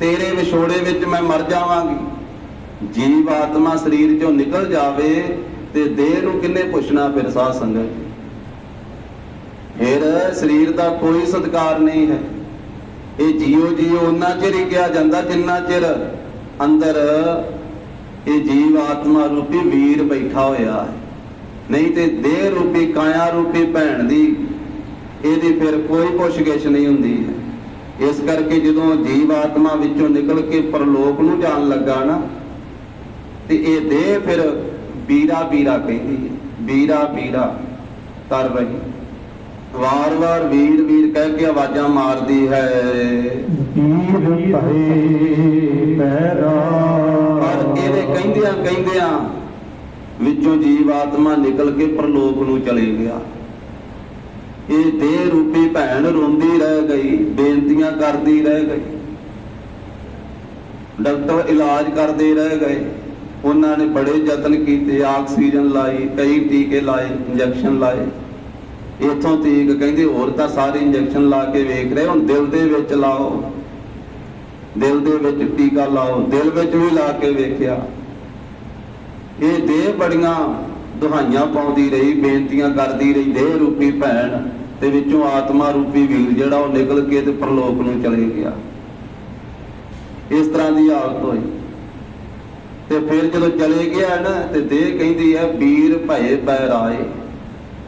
ਤੇਰੇ ਵਿਛੋੜੇ ਵਿੱਚ ਮੈਂ ਮਰ ਜਾਵਾਂਗੀ। ਜੀਵ ਆਤਮਾ ਸਰੀਰ ਚੋਂ ਨਿਕਲ ਜਾਵੇ ਤੇ ਦੇਹ ਨੂੰ ਕਿੰਨੇ ਪੁੱਛਣਾ ਫਿਰ ਸਾਧ ਸੰਗਤ। ਫਿਰ ਸਰੀਰ ਦਾ ਕੋਈ ਸਤਿਕਾਰ ਨਹੀਂ ਹੈ। ਇਹ ਜੀਓ ਜੀਓ ਉਹਨਾਂ ਚਿਰ ਹੀ ਕਿਹਾ ਜਾਂਦਾ ਜਿੰਨਾ ਚਿਰ ਅੰਦਰ ਇਹ ਜੀਵ ਆਤਮਾ ਰੂਪੀ ਵੀਰ ਬੈਠਾ ਹੋਇਆ ਹੈ। ਨਹੀਂ ਤੇ ਦੇਹ ਰੂਪੀ ਕਾਇਆ ਰੂਪੀ ਭੈਣ ਦੀ ਇਹਦੀ ਫਿਰ ਕੋਈ ਪੁੱਛ-ਗਿੱਛ ਨਹੀਂ ਹੁੰਦੀ ਹੈ। ਇਸ ਕਰਕੇ ਜਦੋਂ ਜੀਵ ਆਤਮਾ ਵਿੱਚੋਂ ਨਿਕਲ ਕੇ ਪਰਲੋਕ ਨੂੰ ਜਾਣ ਲੱਗਾ ਨਾ, ਤੇ ਇਹ ਦੇਹ ਫਿਰ ਵੀਰਾ ਵੀਰਾ ਕਹਿੰਦੀ ਹੈ, ਵੀਰਾ ਵੀਰਾ ਕਰ ਰਹੀ, ਵਾਰ ਵਾਰ ਵੀਰ ਵੀਰ ਕਹਿ ਕੇ ਆਵਾਜ਼ਾਂ ਮਾਰਦੀ ਹੈ। ਵੀਰ ਭਏ ਪੈਰਾ, ਪਰ ਇਹਦੇ ਕਹਿੰਦਿਆਂ ਕਹਿੰਦਿਆਂ ਵਿੱਚੋਂ ਜੀਵ ਆਤਮਾ ਨਿਕਲ ਕੇ ਪਰਲੋਕ ਨੂੰ ਚਲੇ ਗਿਆ। ਇਹ ਦੇਹ ਰੂਪੀ ਭੈਣ ਰੋਂਦੀ ਰਹਿ ਗਈ, ਬੇਨਤੀਆਂ ਕਰਦੀ ਰਹਿ ਗਈ, ਡਾਕਟਰ ਇਲਾਜ ਕਰਦੇ ਰਹਿ ਗਏ। ਉਹਨਾਂ ਨੇ ਬੜੇ ਯਤਨ ਕੀਤੇ, ਆਕਸੀਜਨ ਲਾਈ, ਕਈ ਟੀਕੇ ਲਾਏ, ਇੰਜੈਕਸ਼ਨ ਲਾਏ। ਇੱਥੋਂ ਤੀਕ ਕਹਿੰਦੇ ਹੋਰ ਤਾਂ ਸਾਰੇ ਇੰਜੈਕਸ਼ਨ ਲਾ ਕੇ ਵੇਖ ਰਹੇ, ਹੁਣ ਦਿਲ ਦੇ ਵਿੱਚ ਲਾਓ, ਦਿਲ ਦੇ ਵਿੱਚ ਟੀਕਾ ਲਾਓ, ਦਿਲ ਵਿੱਚ ਵੀ ਲਾ ਕੇ ਵੇਖਿਆ। ਇਹ ਦੇਹ ਬੜੀਆਂ ਦੁਹਾਈਆਂ ਪਾਉਂਦੀ ਰਹੀ, ਬੇਨਤੀਆਂ ਕਰਦੀ ਰਹੀ, ਦੇਹ ਰੂਪੀ ਭੈਣ ਤੇ ਵਿੱਚੋਂ ਆਤਮਾ ਰੂਪੀ ਵੀਰ ਜਿਹੜਾ ਉਹ ਨਿਕਲ ਕੇ ਤੇ ਪਰਲੋਕ ਨੂੰ ਚਲੇ ਗਿਆ। ਇਸ ਤਰ੍ਹਾਂ ਦੀ ਹਾਲਤ ਹੋਈ। ਤੇ ਫਿਰ ਜਦੋਂ ਚਲੇ ਗਿਆ ਨਾ ਤੇ ਦੇਹ ਕਹਿੰਦੀ ਹੈ ਵੀਰ ਭਏ ਬੈਰਾਏ,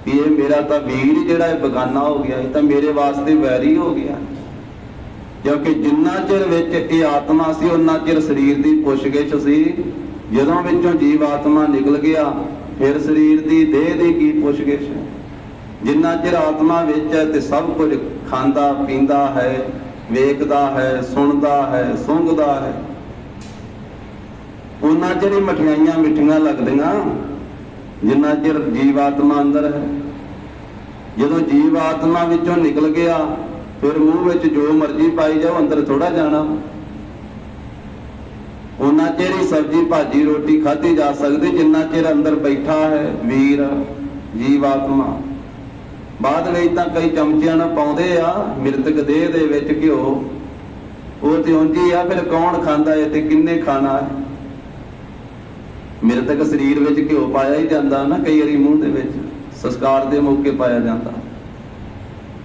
ਵੀ ਇਹ ਮੇਰਾ ਤਾਂ ਵੀਰ ਜਿਹੜਾ ਇਹ ਬਗਾਨਾ ਹੋ ਗਿਆ, ਇਹ ਤਾਂ ਮੇਰੇ ਵਾਸਤੇ ਵੈਰੀ ਹੋ ਗਿਆ। ਕਿਉਂਕਿ ਜਿੰਨਾ ਚਿਰ ਵਿੱਚ ਇਹ ਆਤਮਾ ਸੀ ਉਹਨਾਂ ਚਿਰ ਸਰੀਰ ਦੀ ਪੁੱਛਗਿੱਛ ਸੀ। ਜਦੋਂ ਵਿੱਚੋਂ ਜੀਵ ਆਤਮਾ ਨਿਕਲ ਗਿਆ ਫਿਰ ਸਰੀਰ ਦੀ ਦੇਹ ਦੀ ਕੀ ਪੁੱਛਗਿੱਛ ਹੈ। ਜਿੰਨਾ ਚਿਰ ਆਤਮਾ ਵਿੱਚ ਹੈ ਤੇ ਸਭ ਕੁਝ ਖਾਂਦਾ ਪੀਂਦਾ ਹੈ, ਵੇਖਦਾ ਹੈ, ਸੁਣਦਾ ਹੈ, ਸੁੰਘਦਾ ਹੈ। ਉਹਨਾਂ ਚਿਰ ਹੀ ਮਠਿਆਈਆਂ ਮਿੱਠੀਆਂ ਲੱਗਦੀਆਂ ਜਿੰਨਾ ਚਿਰ ਜੀਵ ਆਤਮਾ ਅੰਦਰ ਹੈ। ਜਦੋਂ ਜੀਵ ਆਤਮਾ ਵਿੱਚੋਂ ਨਿਕਲ ਗਿਆ ਫਿਰ ਮੂੰਹ ਵਿੱਚ ਜੋ ਮਰਜ਼ੀ ਪਾਈ ਜਾਓ, ਅੰਦਰ ਥੋੜਾ ਜਾਣਾ। ਉਹਨਾਂ ਚਿਰ ਹੀ ਸਬਜ਼ੀ ਭਾਜੀ ਰੋਟੀ ਖਾਧੀ ਜਾ ਸਕਦੀ ਜਿੰਨਾ ਚਿਰ ਅੰਦਰ ਬੈਠਾ ਹੈ ਵੀਰ ਜੀਵ ਆਤਮਾ। ਬਾਅਦ ਵਿੱਚ ਤਾਂ ਕਈ ਚਮਚਿਆਂ ਨਾਲ ਪਾਉਂਦੇ ਆ ਮ੍ਰਿਤਕ ਦੇਹ ਦੇ ਵਿੱਚ ਘਿਓ, ਉਹ ਤੇ ਉਂਝ ਹੀ ਆ। ਫਿਰ ਕੌਣ ਖਾਂਦਾ ਹੈ ਤੇ ਕਿੰਨੇ ਖਾਣਾ ਹੈ। ਮ੍ਰਿਤਕ ਸਰੀਰ ਵਿੱਚ ਘਿਓ ਪਾਇਆ ਹੀ ਜਾਂਦਾ ਨਾ, ਕਈ ਵਾਰੀ ਮੂੰਹ ਦੇ ਵਿੱਚ ਸੰਸਕਾਰ ਦੇ ਮੌਕੇ ਪਾਇਆ ਜਾਂਦਾ।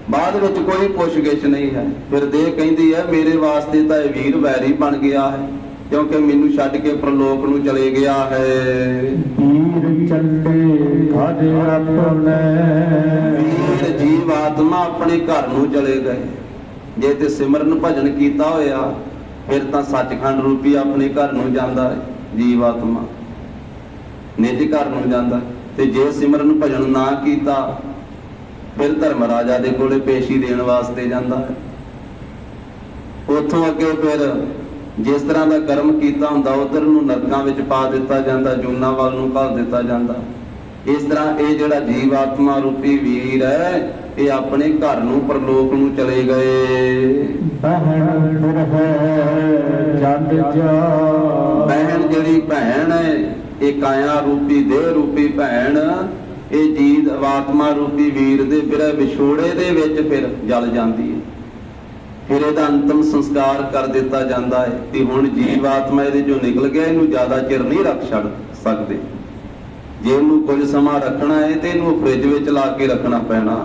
ਬਾਅਦ ਵਿੱਚ ਕੋਈ ਪੁੱਛਗਿੱਛ ਨਹੀਂ ਹੈ। ਫਿਰ ਦੇਹ ਕਹਿੰਦੀ ਹੈ ਮੇਰੇ ਵਾਸਤੇ ਤਾਂ ਇਹ ਵੀਰ ਵੈਰੀ ਬਣ ਗਿਆ ਹੈ, ਕਿਉਂਕਿ ਮੈਨੂੰ ਛੱਡ ਕੇ ਪ੍ਰਲੋਕ ਨੂੰ ਚਲੇ ਗਿਆ ਹੈ। ਵੀਰ ਚੱਲੇ ਘਰ ਆਪਣੇ, ਵੀਰ ਜੀਵ ਆਤਮਾ ਆਪਣੇ ਘਰ ਨੂੰ ਚਲੇ ਗਏ। ਜੇ ਤੇ ਸਿਮਰਨ ਭਜਨ ਕੀਤਾ ਹੋਇਆ ਫਿਰ ਤਾਂ ਸੱਚਖੰਡ ਰੂਪੀ ਆਪਣੇ ਘਰ ਨੂੰ ਜਾਂਦਾ ਹੈ। ਜੀਵ ਆਤਮਾ ਨਿਜ ਘਰ ਨੂੰ ਜਾਂਦਾ। ਤੇ ਜੇ ਸਿਮਰਨ ਭਜਨ ਨਾ ਕੀਤਾ ਫਿਰ ਧਰਮ ਰਾਜਾ ਦੇ ਕੋਲੇ ਪੇਸ਼ੀ ਦੇਣ ਵਾਸਤੇ ਜਾਂਦਾ ਹੈ। ਉੱਥੋਂ ਅੱਗੇ ਫਿਰ ਜਿਸ ਤਰ੍ਹਾਂ ਦਾ ਕਰਮ ਕੀਤਾ ਹੁੰਦਾ ਉਧਰ ਨੂੰ ਨਰਕਾਂ ਵਿੱਚ ਪਾ ਦਿੱਤਾ ਜਾਂਦਾ, ਜੂਨਾਂ ਵੱਲ ਨੂੰ ਘੱਲ ਦਿੱਤਾ ਜਾਂਦਾ। ਇਸ ਤਰ੍ਹਾਂ ਇਹ ਜਿਹੜਾ ਜੀਵ ਆਤਮਾ ਰੂਪੀ ਵੀਰ ਹੈ ਇਹ ਆਪਣੇ ਘਰ ਨੂੰ ਪਰਲੋਕ ਨੂੰ ਚਲੇ ਗਏ। ਬਹਿਣ ਫਿਰ ਹੈ ਜਗ ਜਾ, ਬਹਿਣ ਜਿਹੜੀ ਭੈਣ ਹੈ ਇਹ ਕਾਇਆ ਰੂਪੀ ਦੇਹ ਰੂਪੀ ਭੈਣ, ਇਹ ਜੀਵ ਆਤਮਾ ਰੂਪੀ ਵੀਰ ਦੇ ਬਿਰਹ ਵਿਛੋੜੇ ਦੇ ਵਿੱਚ ਫਿਰ ਜਲ ਜਾਂਦੀ ਹੈ। ਫਿਰ ਇਹਦਾ ਅੰਤਮ ਸੰਸਕਾਰ ਕਰ ਦਿੱਤਾ ਜਾਂਦਾ ਹੈ ਕਿ ਹੁਣ ਜੀਵ ਆਤਮਾ ਇਹਦੇ ਚੋਂ ਨਿਕਲ ਗਿਆ, ਇਹਨੂੰ ਜ਼ਿਆਦਾ ਚਿਰ ਨਹੀਂ ਰੱਖ ਛੱਡ ਸਕਦੇ। ਜੇ ਇਹਨੂੰ ਕੁਝ ਸਮਾਂ ਰੱਖਣਾ ਹੈ ਤੇ ਇਹਨੂੰ ਫ੍ਰਿਜ ਵਿੱਚ ਲਾ ਕੇ ਰੱਖਣਾ ਪੈਣਾ,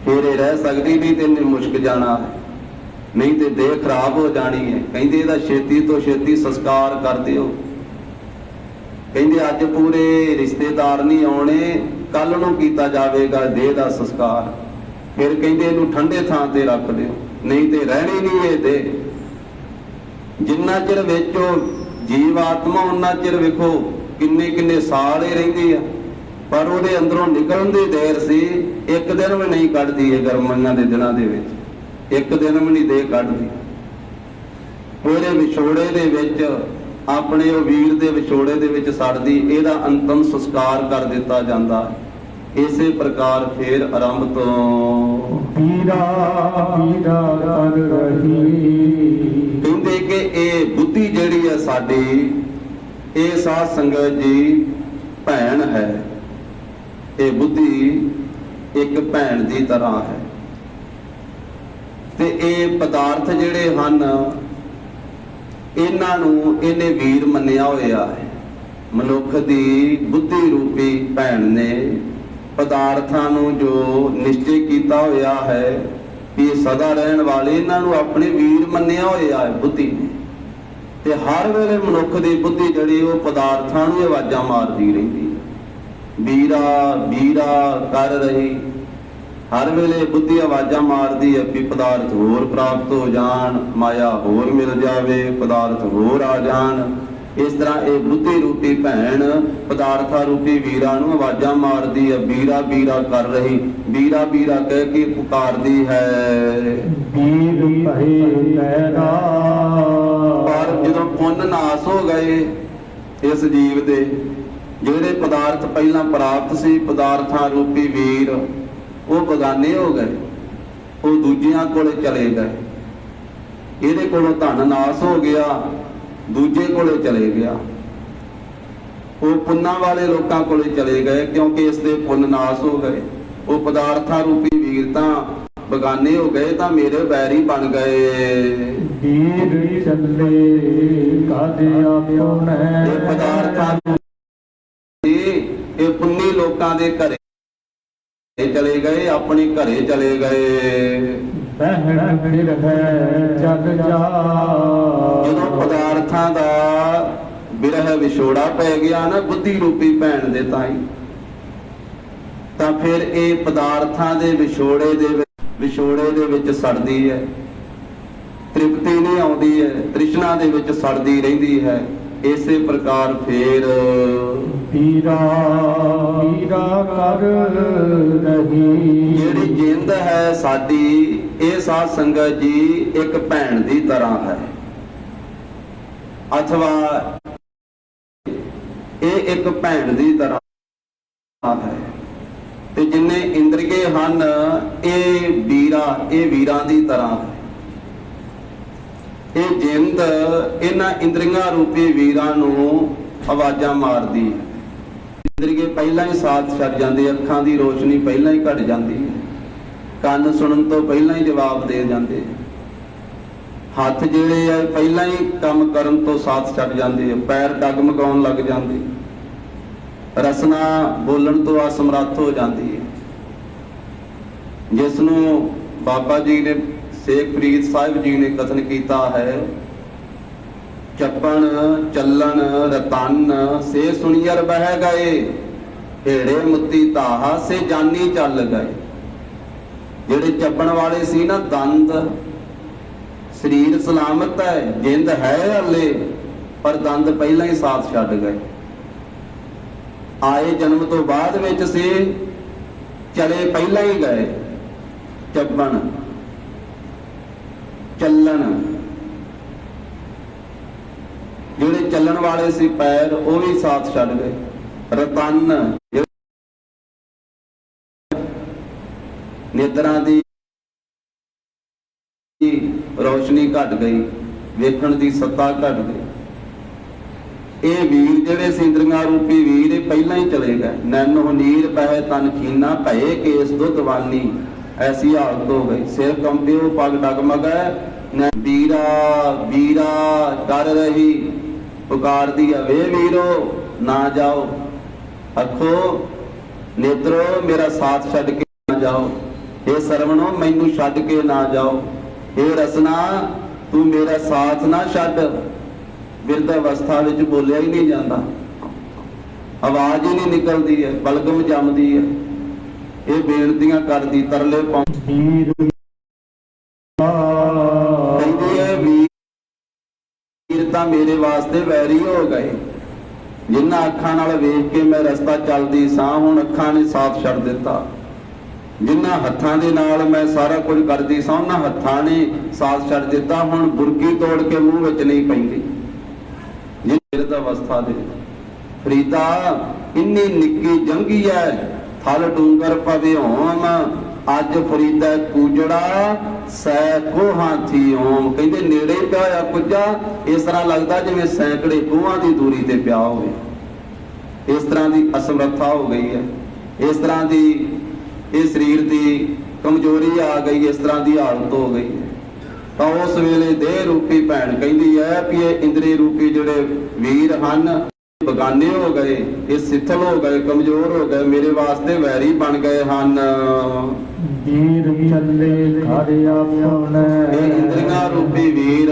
ਫਿਰ ਇਹ ਰਹਿ ਸਕਦੀ, ਨਹੀਂ ਤੇ ਇਹਨੇ ਮੁਸ਼ਕ ਜਾਣਾ ਹੈ, ਨਹੀਂ ਤੇ ਦੇਹ ਖਰਾਬ ਹੋ ਜਾਣੀ ਹੈ। ਕਹਿੰਦੇ ਇਹਦਾ ਛੇਤੀ ਤੋਂ ਛੇਤੀ ਸੰਸਕਾਰ ਕਰ ਦਿਓ। ਕਹਿੰਦੇ ਅੱਜ ਪੂਰੇ ਰਿਸ਼ਤੇਦਾਰ ਨਹੀਂ ਆਉਣੇ, ਕੱਲ ਨੂੰ ਕੀਤਾ ਜਾਵੇਗਾ ਦੇਹ ਦਾ ਸੰਸਕਾਰ। ਫਿਰ ਕਹਿੰਦੇ ਇਹਨੂੰ ਠੰਡੇ ਥਾਂ ਤੇ ਰੱਖ ਦਿਓ, ਨਹੀਂ ਤੇ ਰਹਿਣੀ ਨਹੀਂ ਇਹ ਦੇਹ। ਜਿੰਨਾ ਚਿਰ ਵਿੱਚ ਜੀਵ ਆਤਮਾ ਉਹਨਾਂ ਚਿਰ ਵੇਖੋ ਕਿੰਨੇ ਕਿੰਨੇ ਸਾਲ ਹੀ ਰਹਿੰਦੀ ਆ, ਪਰ ਉਹਦੇ ਅੰਦਰੋਂ ਨਿਕਲਣ ਦੀ ਦੇਰ ਸੀ। ਇੱਕ ਦਿਨ ਵੀ ਨਹੀਂ ਕੱਢਦੀ ਇਹ ਗਰਮੀਆਂ ਦੇ ਦਿਨਾਂ ਦੇ ਵਿੱਚ, ਇੱਕ ਦਿਨ ਵੀ ਨਹੀਂ ਦੇਹ ਕੱਢਦੀ। ਉਹਦੇ ਵਿਛੋੜੇ ਦੇ ਵਿੱਚ ਆਪਣੇ ਉਹ ਵੀਰ ਦੇ ਵਿਛੋੜੇ ਦੇ ਵਿੱਚ ਸੜਦੀ, ਇਹਦਾ ਅੰਤਮ ਸੰਸਕਾਰ ਕਰ ਦਿੱਤਾ ਜਾਂਦਾ। ਇਸੇ ਪ੍ਰਕਾਰ ਫੇਰ ਆਰੰਭ ਤੋਂ ਪੀਰਾ ਪੀਰਾ ਕਰ ਰਹੀ। ਕਹਿੰਦੇ ਕਿ ਇਹ ਬੁੱਧੀ ਜਿਹੜੀ ਹੈ ਸਾਡੀ, ਇਹ ਸਾਧ ਸੰਗਤ ਜੀ ਭੈਣ ਹੈ। ਇਹ ਬੁੱਧੀ ਇੱਕ ਭੈਣ ਦੀ ਤਰ੍ਹਾਂ ਹੈ ਤੇ ਇਹ ਪਦਾਰਥ ਜਿਹੜੇ ਹਨ ਇਹਨਾਂ ਨੂੰ ਇਹਨੇ ਵੀਰ ਮੰਨਿਆ ਹੋਇਆ ਹੈ। ਮਨੁੱਖ ਦੀ ਬੁੱਧੀ ਰੂਪੀ ਭੈਣ ਨੇ ਪਦਾਰਥਾਂ ਨੂੰ ਜੋ ਨਿਸ਼ਚੈ ਕੀਤਾ ਹੋਇਆ ਹੈ ਕਿ ਇਹ ਸਦਾ ਰਹਿਣ ਵਾਲੇ, ਇਹਨਾਂ ਨੂੰ ਆਪਣੇ ਵੀਰ ਮੰਨਿਆ ਹੋਇਆ ਹੈ ਬੁੱਧੀ ਨੇ। ਤੇ ਹਰ ਵੇਲੇ ਮਨੁੱਖ ਦੀ ਬੁੱਧੀ ਜਿਹੜੀ ਉਹ ਪਦਾਰਥਾਂ ਨੂੰ ਆਵਾਜ਼ਾਂ ਮਾਰਦੀ ਰਹਿੰਦੀ ਹੈ, ਵੀਰਾ ਵੀਰਾ ਕਰ ਰਹੀ। ਹਰ ਵੇਲੇ ਬੁੱਧੀ ਆਵਾਜ਼ਾਂ ਮਾਰਦੀ ਹੈ ਕਿ ਪਦਾਰਥ ਹੋਰ ਪ੍ਰਾਪਤ ਹੋ ਜਾਣ, ਮਾਇਆ ਹੋਰ ਮਿਲ ਜਾਵੇ, ਪਦਾਰਥ ਹੋਰ ਆ ਜਾਣ। ਇਸ ਤਰ੍ਹਾਂ ਇਹ ਬੁੱਧੀ ਰੂਪੀ ਭੈਣ ਪਦਾਰਥਾਂ ਰੂਪੀ ਵੀਰਾਂ ਨੂੰ ਆਵਾਜ਼ਾਂ ਮਾਰਦੀ ਹੈ, ਵੀਰਾ ਵੀਰਾ ਕਰ ਰਹੀ। ਵੀਰਾ ਵੀਰਾ ਕਹਿ ਕੇ ਪੁਕਾਰਦੀ ਹੈ। ਵੀਰ ਭਏ ਪੈਰਾ, ਪਰ ਜਦੋਂ ਪੁੰਨ ਨਾਸ ਹੋ ਗਏ ਇਸ ਜੀਵ ਦੇ, ਜਿਹੜੇ ਪਦਾਰਥ ਪਹਿਲਾਂ ਪ੍ਰਾਪਤ ਸੀ ਪਦਾਰਥਾਂ ਰੂਪੀ ਵੀਰ, ਉਹ ਬਗਾਨੇ ਹੋ ਗਏ, ਉਹ ਦੂਜਿਆਂ ਕੋਲੇ ਚਲੇ ਗਏ। ਇਹਦੇ ਕੋਲੋਂ ਧਨ ਨਾਸ ਹੋ ਗਿਆ, ਦੂਜੇ ਕੋਲੇ ਚਲੇ ਗਿਆ। ਉਹ ਪੁੰਨਾਂ ਵਾਲੇ ਲੋਕਾਂ ਕੋਲੇ ਚਲੇ ਗਏ ਕਿਉਂਕਿ ਇਸ ਦੇ ਪੁੰਨ ਨਾਸ ਹੋ ਗਏ। ਉਹ ਪਦਾਰਥਾਂ ਰੂਪੀ ਵੀਰ ਤਾਂ ਬਗਾਨੇ ਹੋ ਗਏ, ਤਾਂ ਮੇਰੇ ਵੈਰੀ ਬਣ ਗਏ। ਵੀਰ ਚੱਲੇ ਕਾਦੇ ਆਪਣੇ, ਇਹ ਪਦਾਰਥਾਂ ਇਹ ਪੁੰਨੀ ਲੋਕਾਂ ਦੇ ਘਰੇ ਚਲੇ ਗਏ, ਆਪਣੇ ਘਰੇ ਚਲੇ ਗਏ। ਬਹਿਣ ਫਿਰ ਹੈ ਜਗ ਜਾ, ਜਦੋਂ ਪਦਾਰਥਾਂ ਦਾ ਬਿਰਹ ਵਿਛੋੜਾ ਪੈ ਗਿਆ ਨਾ ਬੁੱਧੀ ਰੂਪੀ ਭੈਣ ਦੇ ਤਾਈ, ਤਾਂ ਫਿਰ ਇਹ ਪਦਾਰਥਾਂ ਦੇ ਵਿਛੋੜੇ ਦੇ ਵਿੱਚ ਸੜਦੀ ਹੈ। ਤ੍ਰਿਪਤੀ ਨਹੀਂ ਆਉਂਦੀ ਹੈ, ਤ੍ਰਿਸ਼ਨਾ ਦੇ ਵਿੱਚ ਸੜਦੀ ਰਹਿੰਦੀ ਹੈ। ਇਸੇ ਪ੍ਰਕਾਰ ਫੇਰ ਪੀਰਾ ਪੀਰਾ ਕਰ ਰਹੀ। ਜਿਹੜੀ ਜਿੰਦ ਹੈ ਸਾਡੀ, ਇਹ ਸਾਧ ਸੰਗਤ ਜੀ ਇੱਕ ਭੈਣ ਦੀ ਤਰ੍ਹਾਂ ਹੈ, ਅਥਵਾ ਇਹ ਇੱਕ ਭੈਣ ਦੀ ਤਰ੍ਹਾਂ ਹੈ। ਤੇ ਜਿੰਨੇ ਇੰਦਰੀਏ ਹਨ ਇਹ ਵੀਰਾਂ ਦੀ ਤਰ੍ਹਾਂ ਹੈ। ਇਹ ਜਿੰਦ ਇਹਨਾਂ ਇੰਦਰੀਆਂ ਰੂਪੀ ਵੀਰਾਂ ਨੂੰ ਆਵਾਜ਼ਾਂ ਮਾਰਦੀ ਹੈ। ਇੰਦਰੀਏ ਪਹਿਲਾਂ ਹੀ ਸਾਥ ਛੱਡ ਜਾਂਦੇ, ਅੱਖਾਂ ਦੀ ਰੋਸ਼ਨੀ ਪਹਿਲਾਂ ਹੀ ਘਟ ਜਾਂਦੀ ਹੈ, ਕੰਨ ਸੁਣਨ ਤੋਂ ਪਹਿਲਾਂ ਹੀ ਜਵਾਬ ਦੇ ਜਾਂਦੇ, ਹੱਥ ਜਿਹੜੇ ਆ ਪਹਿਲਾਂ ਹੀ ਕੰਮ ਕਰਨ ਤੋਂ ਸਾਥ ਛੱਡ ਜਾਂਦੇ ਆ, ਪੈਰ ਡਗਮਗਾਉਣ ਲੱਗ ਜਾਂਦੇ, ਰਸਨਾ ਬੋਲਣ ਤੋਂ ਅਸਮਰੱਥ ਹੋ ਜਾਂਦੀ ਹੈ। ਜਿਸ ਨੂੰ ਬਾਬਾ ਜੀ ਨੇ, ਸ਼ੇਖ ਫਰੀਦ ਸਾਹਿਬ ਜੀ ਨੇ ਕਥਨ ਕੀਤਾ ਹੈ, ਚੱਪਣ ਚੱਲਣ ਰਤਨ ਸੇ ਸੁਣੀਅਰ ਬਹਿ ਗਏ, ਢੇੜੇ ਮੁੱਤੀ ਤਾਹਾ ਸੇ ਜਾਨੀ ਚੱਲ ਗਏ। ਜਿਹੜੇ ਚੱਪਣ ਵਾਲੇ ਸੀ ਨਾ ਦੰਦ, ਸਰੀਰ ਸਲਾਮਤ ਹੈ, ਜਿੰਦ ਹੈ ਹਲੇ, ਪਰ ਦੰਦ ਪਹਿਲਾਂ ਹੀ ਸਾਥ ਛੱਡ ਗਏ। ਆਏ ਜਨਮ ਤੋਂ ਬਾਅਦ ਵਿੱਚ ਸੀ, ਚਲੇ ਪਹਿਲਾਂ ਹੀ ਗਏ। ਚੱਪਣ ਚੱਲਣ, ਜਿਹੜੇ ਚੱਲਣ ਵਾਲੇ ਸੀ ਪੈਰ, ਉਹ ਵੀ ਸਾਥ ਛੱਡ ਗਏ। ਰਤਨ, ਨੇਤਰਾਂ ਦੀ ਰੋਸ਼ਨੀ ਘਟ ਗਈ, ਵੇਖਣ ਦੀ ਸੱਤਾ ਘਟ ਗਈ। ਇਹ ਵੀਰ ਜਿਹੜੇ ਸੀ ਇੰਦਰੀਆਂ ਰੂਪੀ ਵੀਰ, ਇਹ ਪਹਿਲਾਂ ਹੀ ਚਲੇ ਗਏ। ਨੈਣੋ ਨੀਰ ਪਹਿ ਤਨ ਖੀਨਾ, ਭਏ ਕੇਸ ਦੁੱਧਵਾਨੀ, ਐਸੀ ਹਾਲਤ ਹੋ ਗਈ। ਸਿਰ ਕੰਬਿਓ ਪਗ ਡਗਮਗੈ, ਵੀਰਾ ਵੀਰਾ ਕਰ ਰਹੀ, ਪੁਕਾਰਦੀ ਆ, ਵੇ ਵੀਰੋ ਨਾ ਜਾਓ, ਅੱਖੋ ਨੇਤਰੋ ਮੇਰਾ ਸਾਥ ਛੱਡ ਕੇ ਨਾ ਜਾਓ, ਇਹ ਸਰਵਣੋ ਮੈਨੂੰ ਛੱਡ ਕੇ ਨਾ ਜਾਓ, ਇਹ ਰਸਨਾ ਤੂੰ ਮੇਰਾ ਸਾਥ ਨਾ ਛੱਡ। ਬਿਰਧ ਅਵਸਥਾ ਵਿੱਚ ਬੋਲਿਆ ਹੀ ਨਹੀਂ ਜਾਂਦਾ, ਆਵਾਜ਼ ਹੀ ਨਹੀਂ ਨਿਕਲਦੀ ਹੈ, ਬਲਗਮ ਜੰਮਦੀ ਹੈ। ਇਹ ਬੇਨਤੀਆਂ ਕਰਦੀ, ਤਰਲੇ ਪਾਉਂਦੀ, ਕਹਿੰਦੀ ਹੈ ਵੀਰ ਤਾਂ ਮੇਰੇ ਵਾਸਤੇ ਵੈਰੀ ਹੋ ਗਏ। ਜਿਨ੍ਹਾਂ ਅੱਖਾਂ ਨਾਲ ਵੇਖ ਕੇ ਮੈਂ ਰਸਤਾ ਚੱਲਦੀ ਸਾਂ, ਹੁਣ ਅੱਖਾਂ ਨੇ ਸਾਥ ਛੱਡ ਦਿੱਤਾ। ਜਿਨ੍ਹਾਂ ਹੱਥਾਂ ਦੇ ਨਾਲ ਮੈਂ ਸਾਰਾ ਕੁਝ ਕਰਦੀ ਸਾਂ, ਉਹਨਾਂ ਹੱਥਾਂ ਨੇ ਸਾਥ ਛੱਡ ਦਿੱਤਾ। ਹੁਣ ਬੁਰਕੀ ਤੋੜ ਕੇ ਮੂੰਹ ਵਿੱਚ ਨਹੀਂ ਪੈਂਦੀ। ਬਿਰਧ ਅਵਸਥਾ ਦੇ ਫਰੀਦਾ ਇੰਨੀ ਨਿੱਕੀ ਜੰਗੀ ਹੈ, ਥਲ ਡੂੰਗਰ ਪਵੇ ਹੋਮ, ਅੱਜ ਫਰੀਦਾ ਕੂਜੜਾ ਸੈ ਕੋਹਾਂ ਥੀ ਓਮ। ਕਹਿੰਦੇ ਨੇੜੇ ਪਿਆ ਹੋਇਆ ਕੁੱਜਾ ਇਸ ਤਰ੍ਹਾਂ ਲੱਗਦਾ ਜਿਵੇਂ ਸੈਂਕੜੇ ਕੋਹਾਂ ਦੀ ਦੂਰੀ ਤੇ ਪਿਆ ਹੋਵੇ। ਇਸ ਤਰ੍ਹਾਂ ਦੀ ਅਸਮਰੱਥਾ ਹੋ ਗਈ ਹੈ, ਇਸ ਤਰ੍ਹਾਂ ਦੀ ਇਹ ਸਰੀਰ ਦੀ ਕਮਜ਼ੋਰੀ ਆ ਗਈ, ਇਸ ਤਰ੍ਹਾਂ ਦੀ ਹਾਲਤ ਹੋ ਗਈ। ਤਾਂ ਉਸ ਵੇਲੇ ਦੇਹ ਰੂਪੀ ਭੈਣ ਕਹਿੰਦੀ ਹੈ ਕਿ ਇਹ ਇੰਦਰੀ ਰੂਪੀ ਜਿਹੜੇ ਵੀਰ ਹਨ ਬਗਾਨੇ ਹੋ ਗਏ, ਇਹ ਸਿੱਥਲ ਹੋ ਗਏ, ਕਮਜ਼ੋਰ ਹੋ ਗਏ, ਮੇਰੇ ਵਾਸਤੇ ਵੈਰੀ ਬਣ ਗਏ ਹਨ। ਵੀਰ ਚੱਲੇ ਘਰ ਆਪਣਾ, ਇਹ ਇੰਦਰੀਆਂ ਰੂਪੀ ਵੀਰ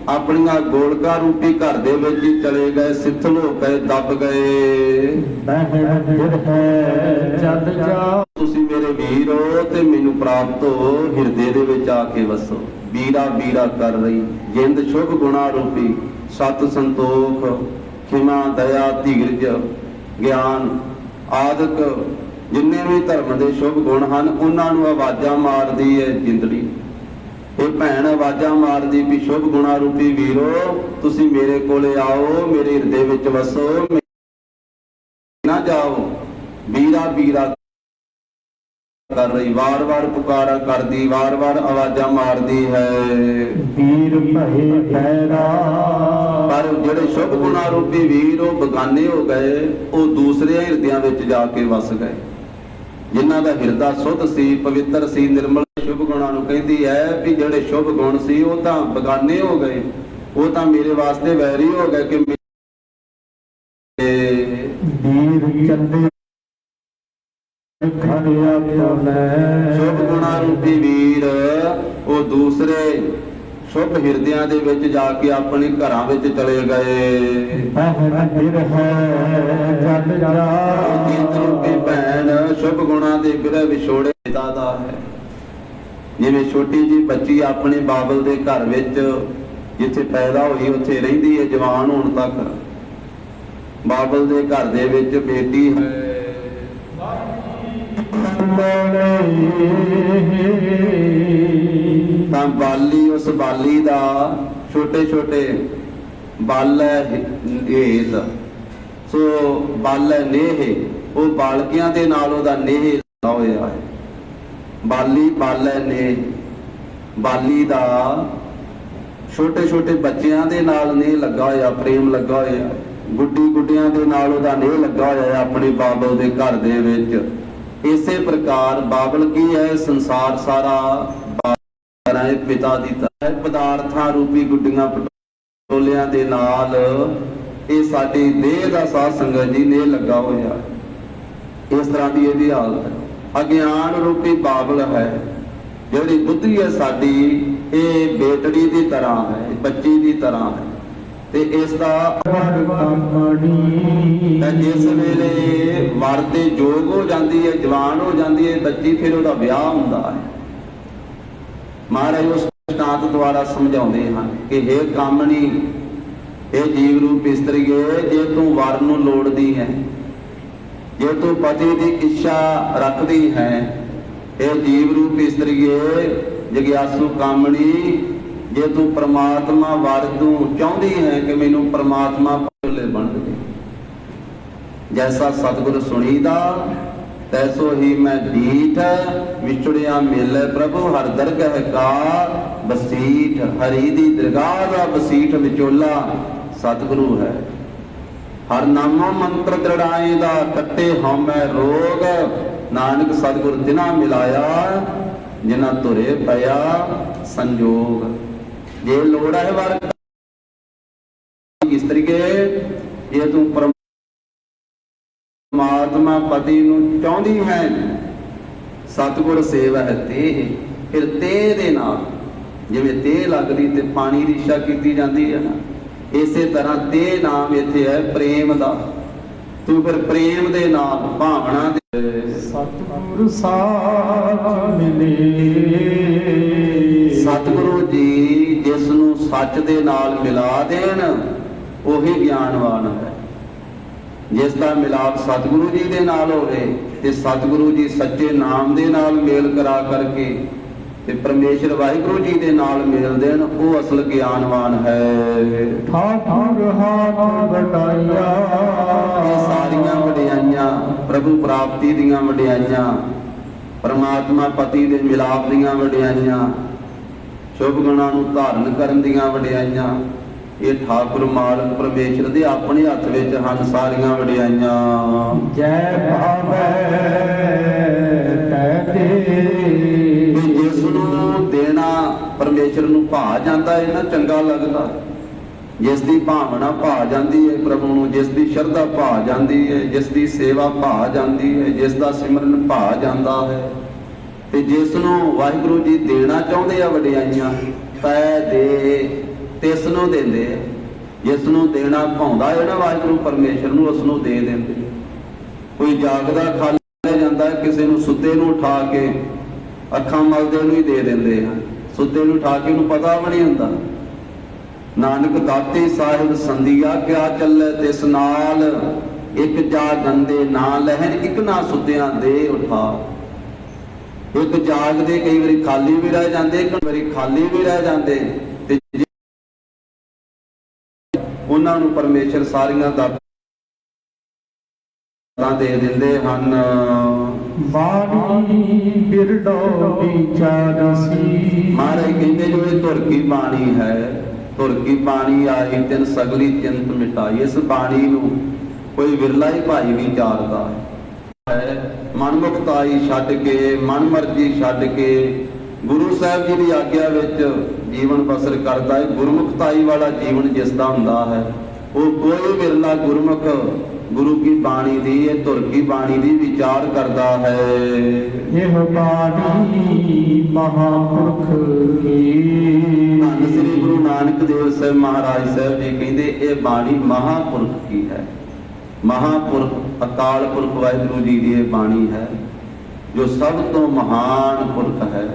ਆਪਣੀਆਂ ਗੋਲਕਾਂ ਰੂਪੀ ਘਰ ਦੇ ਵਿੱਚ ਹੀ ਚਲੇ ਗਏ, ਸਿੱਥਲ ਹੋ ਗਏ, ਦੱਬ ਗਏ। ਬਹਿਣ ਫਿਰ ਹੈ ਚੱਲ ਜਾ, ਤੁਸੀਂ ਮੇਰੇ ਵੀਰ ਹੋ ਤੇ ਮੈਨੂੰ ਪ੍ਰਾਪਤ ਹੋ, ਹਿਰਦੇ ਦੇ ਵਿੱਚ ਆ ਕੇ ਵਸੋ। ਵੀਰਾ ਵੀਰਾ ਕਰ ਰਹੀ, ਜਿੰਦ ਸ਼ੁਭ ਗੁਣਾ ਰੂਪੀ, ਸਤ ਸੰਤੋਖ ਖਿਮਾ ਦਇਆ ਧੀਰਜ ਗਿਆਨ ਆਦਿਕ ਜਿੰਨੇ ਵੀ ਧਰਮ ਦੇ ਸ਼ੁਭ ਗੁਣ ਹਨ, ਉਹਨਾਂ ਨੂੰ ਆਵਾਜ਼ਾਂ ਮਾਰਦੀ ਹੈ ਜਿੰਦੜੀ। ਇਹ ਭੈਣ ਆਵਾਜ਼ਾਂ ਮਾਰਦੀ ਵੀ ਸ਼ੁਭ ਗੁਣਾ ਰੂਪੀ ਵੀਰੋ ਤੁਸੀਂ ਮੇਰੇ ਕੋਲੇ ਆਓ, ਮੇਰੇ ਹਿਰਦੇ ਵਿੱਚ ਵਸੋ, ਨਾ ਜਾਓ। ਵੀਰਾ ਵੀਰਾ ਕਰ ਰਹੀ, ਵਾਰ-ਵਾਰ ਪੁਕਾਰਾ ਕਰਦੀ, ਵਾਰ-ਵਾਰ ਆਵਾਜ਼ਾਂ ਮਾਰਦੀ ਹੈ। ਵੀਰ ਭਏ ਪੈਰਾ, ਪਰ ਜਿਹੜੇ ਸ਼ੁਭ ਗੁਣਾ ਰੂਪੀ ਵੀਰ ਉਹ ਬਗਾਨੇ ਹੋ ਗਏ, ਉਹ ਦੂਸਰੇ ਹਿਰਦਿਆਂ ਵਿੱਚ ਜਾ ਕੇ ਵਸ ਗਏ। ਜਿਨ੍ਹਾਂ ਦਾ ਹਿਰਦਾ ਸੁੱਧ ਸੀ, ਪਵਿੱਤਰ ਸੀ, ਨਿਰਮਲ, ਸ਼ੁਭ ਗੁਣਾਂ ਨੂੰ ਕਹਿੰਦੀ ਹੈ ਵੀ ਜਿਹੜੇ ਸ਼ੁਭ ਗੁਣ ਸੀ ਉਹ ਤਾਂ ਬਗਾਨੇ ਹੋ ਗਏ, ਉਹ ਤਾਂ ਮੇਰੇ ਵਾਸਤੇ ਵੈਰੀ ਹੋ ਗਏ ਕਿ ਵੀਰ ਚੱਲੇ ਘਰ ਆਪਣਾ। ਸ਼ੁਭ ਗੁਣਾ ਰੂਪੀ ਵੀਰ ਉਹ ਦੂਸਰੇ ਸ਼ੁਭ ਹਿਰਦਿਆਂ ਦੇ ਵਿੱਚ ਜਾ ਕੇ ਆਪਣੇ ਘਰਾਂ ਵਿੱਚ ਚਲੇ ਗਏ। ਬਹਿਣ ਫਿਰ ਹੈ ਚੱਲ ਜਾ, ਜਿੰਦ ਰੂਪੀ ਭੈਣ ਸ਼ੁਭ ਗੁਣਾ ਦੇ ਬਿਰਹ ਵਿਛੋੜੇ ਦਾ ਹੈ। ਜਿਵੇਂ ਛੋਟੀ ਜੀ ਬੱਚੀ ਆਪਣੇ ਬਾਬਲ ਦੇ ਘਰ ਵਿੱਚ ਜਿੱਥੇ ਪੈਦਾ ਹੋਈ ਉੱਥੇ ਰਹਿੰਦੀ ਹੈ ਜਵਾਨ ਹੋਣ ਤੱਕ। ਬਾਬਲ ਦੇ ਘਰ ਦੇ ਵਿੱਚ ਬੇਟੀ ਹੈ ਤਾਂ ਬਾਲੀ, ਉਸ ਬਾਲੀ ਦਾ ਛੋਟੇ ਛੋਟੇ ਬਲ ਹੈ ਹੇਤ, ਸੋ ਬਲ ਹੈ ਨੇਹ, ਉਹ ਬਾਲਕਿਆਂ ਦੇ ਨਾਲ ਉਹਦਾ ਨੇਹ ਲੱਗਾ ਹੋਇਆ ਹੈ। ਬਾਲੀ ਬਲ ਹੈ ਨੇਹ, ਬਾਲੀ ਦਾ ਛੋਟੇ ਛੋਟੇ ਬੱਚਿਆਂ ਦੇ ਨਾਲ ਨੇਹ ਲੱਗਾ ਹੋਇਆ, ਪ੍ਰੇਮ ਲੱਗਾ ਹੋਇਆ। ਗੁੱਡੀ ਗੁੱਡੀਆਂ ਦੇ ਨਾਲ ਉਹਦਾ ਨੇਹ ਲੱਗਾ ਹੋਇਆ ਆਪਣੇ ਬਾਬਲ ਦੇ ਘਰ ਦੇ ਵਿੱਚ। ਇਸੇ ਪ੍ਰਕਾਰ ਬਾਬਲ ਕੀ ਹੈ? ਸੰਸਾਰ ਸਾਰਾ ਹੈ ਪਿਤਾ ਦੀ ਤਰ੍ਹਾਂ। ਪਦਾਰਥਾਂ ਰੂਪੀ ਗੁੱਡੀਆਂ ਪਟੋਲਿਆਂ ਦੇ ਨਾਲ ਇਹ ਸਾਡੀ ਦੇਹ ਦਾ ਸਾਧ ਸੰਗਤ ਜੀ ਨੇ ਲੱਗਾ ਹੋਇਆ। ਇਸ ਤਰ੍ਹਾਂ ਦੀ ਇਹਦੀ ਹਾਲਤ ਹੈ। ਅਗਿਆਨ ਰੂਪੀ ਬਾਬਲ ਹੈ, ਜਿਹੜੀ ਬੁੱਧੀ ਹੈ ਸਾਡੀ, ਇਹ ਬੇਟੜੀ ਦੀ ਤਰ੍ਹਾਂ ਹੈ, ਬੱਚੀ ਦੀ ਤਰ੍ਹਾਂ ਹੈ। ਤੇ ਇਸ ਦਾ ਜਿਸ ਵੇਲੇ ਵਰ ਦੇ ਯੋਗ ਹੋ ਜਾਂਦੀ ਹੈ, ਜਵਾਨ ਹੋ ਜਾਂਦੀ ਹੈ ਬੱਚੀ, ਫਿਰ ਉਹਦਾ ਵਿਆਹ ਹੁੰਦਾ ਹੈ। ਮਹਾਰਾਜ ਉਸ ਦ੍ਰਿਸ਼ਟਾਂਤ ਦੁਆਰਾ ਸਮਝਾਉਂਦੇ ਹਨ ਕਿ ਹੇ ਕਾਮਣੀ, ਇਹ ਜੀਵ ਰੂਪ ਇਸਤਰੀਏ, ਜੇ ਤੂੰ ਵਰ ਨੂੰ ਲੋੜਦੀ ਹੈ, ਜੇ ਤੂੰ ਪਤੀ ਦੀ ਇੱਛਾ ਰੱਖਦੀ ਹੈ, ਇਹ ਜੀਵ ਰੂਪ ਇਸਤਰੀਏ ਜਗਿਆਸੂ ਕਾਮਣੀ, ਜੇ ਤੂੰ ਪ੍ਰਮਾਤਮਾ ਵਰ ਤੂੰ ਚਾਹੁੰਦੀ ਹੈ ਕਿ ਮੈਨੂੰ ਪ੍ਰਮਾਤਮਾ ਭੋਲੇ ਬਣ ਦੇ, ਜੈਸਾ ਸਤਿਗੁਰ ਸੁਣੀਦਾ ਤੈਸੋ ਹੀ ਮੈਂ ਡੀਠ, ਵਿਛੜਿਆ ਮੇਲੇ ਪ੍ਰਭੂ ਹਰ ਦਰਗਹ ਕਾ ਬਸੀਠ। ਹਰੀ ਦੀ ਦਰਗਾਹ ਦਾ ਬਸੀਠ ਵਿਚੋਲਾ ਸਤਿਗੁਰੂ ਹੈ। ਹਰ ਨਾਮੋ ਮੰਤਰ ਦ੍ਰਿੜਾਏ ਦਾ, ਕੱਟੇ ਹਉਮੈ ਰੋਗ, ਨਾਨਕ ਸਤਿਗੁਰ ਤਿਨਾ ਮਿਲਾਇਆ, ਜਿਨਾ ਧੁਰੇ ਪਿਆ ਸੰਜੋਗ। ਜੇ ਲੋੜ ਹੈ ਵਰ ਇਸਤਰੀਏ, ਜੇ ਤੂੰ ਪਰਮਾਤਮਾ ਪਤੀ ਨੂੰ ਚਾਹੁੰਦੀ ਹੈ, ਸਤਿਗੁਰ ਸੇਵਾ ਹੈ ਤੇ ਫਿਰ ਤੇ ਦੇ ਨਾਲ, ਜਿਵੇਂ ਤੇ ਲੱਗਦੀ ਤੇ ਪਾਣੀ ਦੀ ਇੱਛਾ ਕੀਤੀ ਜਾਂਦੀ ਹੈ ਨਾ, ਇਸੇ ਤਰ੍ਹਾਂ ਤੇ ਨਾਮ ਇੱਥੇ ਹੈ ਪ੍ਰੇਮ ਦਾ। ਤੂੰ ਫਿਰ ਪ੍ਰੇਮ ਦੇ ਨਾਲ ਭਾਵਨਾ ਦੇ ਸਤਿਗੁਰ ਸਾਚ ਮਿਲੇ। ਸਤਿਗੁਰੂ ਜੀ ਜਿਸ ਨੂੰ ਸੱਚ ਦੇ ਨਾਲ ਮਿਲਾ ਦੇਣ, ਉਹੀ ਗਿਆਨਵਾਨ ਹੈ। ਜਿਸ ਦਾ ਮਿਲਾਪ ਸਤਿਗੁਰੂ ਜੀ ਦੇ ਨਾਲ ਹੋਵੇ ਤੇ ਸਤਿਗੁਰੂ ਜੀ ਸੱਚੇ ਨਾਮ ਦੇ ਨਾਲ ਮੇਲ ਕਰਾ ਕਰਕੇ ਤੇ ਪਰਮੇਸ਼ਰ ਵਾਹਿਗੁਰੂ ਜੀ ਦੇ ਨਾਲ ਮਿਲ ਦੇਣ, ਉਹ ਅਸਲ ਗਿਆਨਵਾਨ ਹੈ। ਠਾਠੁਰ ਹਾਥ ਵਟਾਈਆ, ਇਹ ਸਾਰੀਆਂ ਵਡਿਆਈਆਂ ਪ੍ਰਭੂ ਪ੍ਰਾਪਤੀ ਦੀਆਂ ਵਡਿਆਈਆਂ, ਪਰਮਾਤਮਾ ਪਤੀ ਦੇ ਮਿਲਾਪ ਦੀਆਂ ਵਡਿਆਈਆਂ, ਸ਼ੁਭ ਗੁਣਾਂ ਨੂੰ ਧਾਰਨ ਕਰਨ ਦੀਆਂ ਵਡਿਆਈਆਂ, ਇਹ ਠਾਕੁਰ ਮਾਲਕ ਪਰਮੇਸ਼ਰ ਦੇ ਆਪਣੇ ਹੱਥ ਵਿੱਚ ਹਨ ਸਾਰੀਆਂ ਵਡਿਆਈਆਂ। ਜੈ ਭਾਵੈ ਤੈ ਦੇ, ਜਿਸ ਨੂੰ ਦੇਣਾ ਪਰਮੇਸ਼ਰ ਨੂੰ ਭਾ ਜਾਂਦਾ ਹੈ ਨਾ, ਚੰਗਾ ਲੱਗਦਾ। ਜਿਸ ਦੀ ਭਾਵਨਾ ਭਾ ਜਾਂਦੀ ਹੈ ਪ੍ਰਭੂ ਨੂੰ, ਜਿਸ ਦੀ ਸ਼ਰਧਾ ਭਾ ਜਾਂਦੀ ਹੈ, ਜਿਸ ਦੀ ਸੇਵਾ ਭਾ ਜਾਂਦੀ ਹੈ, ਜਿਸ ਦਾ ਸਿਮਰਨ ਭਾ ਜਾਂਦਾ ਹੈ, ਤੇ ਜਿਸ ਨੂੰ ਵਾਹਿਗੁਰੂ ਜੀ ਦੇਣਾ ਚਾਹੁੰਦੇ ਆ ਵਡਿਆਈਆਂ, ਤੈ ਦੇ, ਤਿਸ ਨੂੰ ਦਿੰਦੇ ਆ। ਜਿਸ ਨੂੰ ਦੇਣਾ ਭਾਉਂਦਾ ਹੈ ਨਾ ਵਾਹਿਗੁਰੂ ਪਰਮੇਸ਼ਰ ਨੂੰ, ਉਸ ਨੂੰ ਦੇ ਦਿੰਦੇ। ਕੋਈ ਜਾਗਦਾ ਖਾ ਲਿਆ ਜਾਂਦਾ ਹੈ, ਕਿਸੇ ਨੂੰ ਸੁੱਤੇ ਨੂੰ ਉਠਾ ਕੇ ਅੱਖਾਂ ਮਲਦੇ ਨੂੰ ਹੀ ਦੇ ਦਿੰਦੇ ਆ। ਸੁੱਤੇ ਨੂੰ ਉਠਾ ਕੇ ਉਹਨੂੰ ਪਤਾ ਵੀ ਨਹੀਂ ਹੁੰਦਾ। ਨਾਨਕ ਦਾਤੇ ਸਾਹਿਬ ਸੰਧੀਆ ਕਿਆ ਚੱਲੇ ਤਿਸ ਨਾਲ, ਇੱਕ ਜਾਗੰਦੇ ਨਾ ਲਹਿਣ, ਇੱਕ ਨਾ ਸੁੱਤਿਆਂ ਦੇ ਉਠਾ। ਇੱਕ ਜਾਗਦੇ ਕਈ ਵਾਰੀ ਖਾਲੀ ਵੀ ਰਹਿ ਜਾਂਦੇ, ਕਈ ਵਾਰੀ ਖਾਲੀ ਵੀ ਰਹਿ ਜਾਂਦੇ, ਤੇ ਉਹਨਾਂ ਨੂੰ ਪਰਮੇਸ਼ਰ ਸਾਰੀਆਂ ਦਾਤਾਂ ਦੇ ਦਿੰਦੇ ਹਨ। ਬਾਣੀ ਬਿਰਡੋ ਵਿਚਾਰਸੀ, ਮਹਾਰਾਜ ਕਹਿੰਦੇ ਜੋ ਇਹ ਧੁਰ ਕੀ ਬਾਣੀ ਹੈ, ਧੁਰ ਕੀ ਬਾਣੀ ਆਈ ਤਿਨ ਸਗਲੀ ਚਿੰਤ ਮਿਟਾਈ। ਇਸ ਬਾਣੀ ਨੂੰ ਕੋਈ ਵਿਰਲਾ ਹੀ ਭਾਈ ਵਿਚਾਰਦਾ ਹੈ। ਮਨਮੁਖਤਾਈ ਛੱਡ ਕੇ, ਮਨ ਮਰਜ਼ੀ ਛੱਡ ਕੇ ਗੁਰੂ ਸਾਹਿਬ ਜੀ ਦੀ ਆਗਿਆ ਵਿੱਚ ਜੀਵਨ ਬਸਰ ਕਰਦਾ ਹੈ। ਗੁਰਮੁਖਤਾਈ ਵਾਲਾ ਜੀਵਨ ਜਿਸ ਦਾ ਹੁੰਦਾ ਹੈ, ਉਹ ਕੋਈ ਵਿਰਲਾ ਗੁਰਮੁਖ ਗੁਰੂ ਕੀ ਬਾਣੀ ਦੀ, ਇਹ ਧੁਰ ਕੀ ਬਾਣੀ ਦੀ ਵਿਚਾਰ ਕਰਦਾ ਹੈ। ਇਹ ਬਾਣੀ ਮਹਾਪੁਰਖ ਕੀ। ਧੰਨ ਸ੍ਰੀ ਗੁਰੂ ਨਾਨਕ ਦੇਵ ਸਾਹਿਬ ਮਹਾਰਾਜ ਸਾਹਿਬ ਜੀ ਕਹਿੰਦੇ ਇਹ ਬਾਣੀ ਮਹਾਪੁਰਖ ਕੀ ਹੈ। ਮਹਾਪੁਰਖ ਅਕਾਲ ਪੁਰਖ ਵਾਹਿਗੁਰੂ ਜੀ ਦੀ ਇਹ ਬਾਣੀ ਹੈ, ਜੋ ਸਭ ਤੋਂ ਮਹਾਨ ਪੁਰਖ ਹੈ,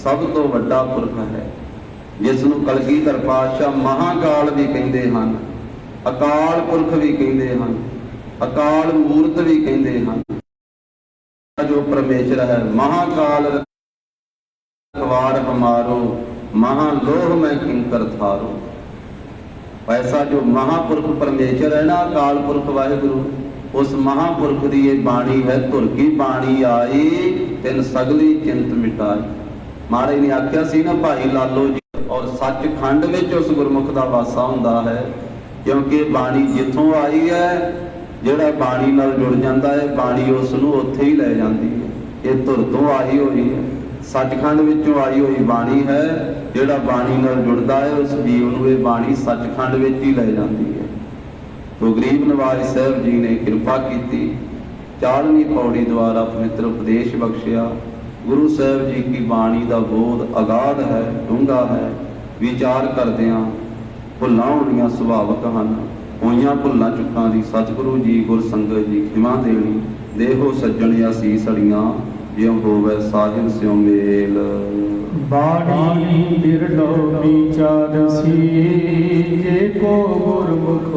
ਸਭ ਤੋਂ ਵੱਡਾ ਪੁਰਖ ਹੈ, ਜਿਸ ਨੂੰ ਕਲਗੀਧਰ ਪਾਤਸ਼ਾਹ ਮਹਾਕਾਲ ਵੀ ਕਹਿੰਦੇ ਹਨ, ਅਕਾਲ ਪੁਰਖ ਵੀ ਕਹਿੰਦੇ ਹਨ, ਅਕਾਲ ਮੂਰਤ ਵੀ ਕਹਿੰਦੇ ਹਨ। ਜੋ ਪਰਮੇਸ਼ਰ ਹੈ, ਮਹਾਕਾਲ ਰਖਵਾਰ ਹਮਾਰੋ, महालोह में किंकर थारो। ऐसा जो महापुरख परमेश्वर है ना, अकाल पुरख वाहिगुरु, उस महापुरख की ये बाणी है, धुर की बाणी आई तिन सगली चिंत मिटाई। महाराज ने आख्या सी ना भाई लालो जी, और सचखंड में उस गुरमुख का वासा हुंदा है, क्योंकि बाणी जिथों आई है, जिहड़ा बाणी नाल जुड़ जाता है, बाणी उसनूं उत्थे ही लै जाती है। ये धुर तो आई हुई है, सचखंड विचों आई हुई बाणी है, जिहड़ा बाणी नाल जुड़दा है उस जीव नूं ये बाणी सचखंड विच ही लै जाती है। तो गरीब नवाज साहब जी ने कृपा की, 40वीं पौड़ी द्वारा पवित्र उपदेश बख्शिया। गुरु साहब जी की बाणी का बोध अगाध है, डूंगा है। विचार करदिआं भुल्लां होणीਆਂ सुभावक ਹਨ, होईयां भुल्लां चुकां दी सतगुरु जी गुर संगत जी खिमा देनी। देहो सज्जण आसीस अड़ियां, ज्यों होवे साहिल स्यों मेल। बाणी बिरलो विचारसी, जे को गुरमुख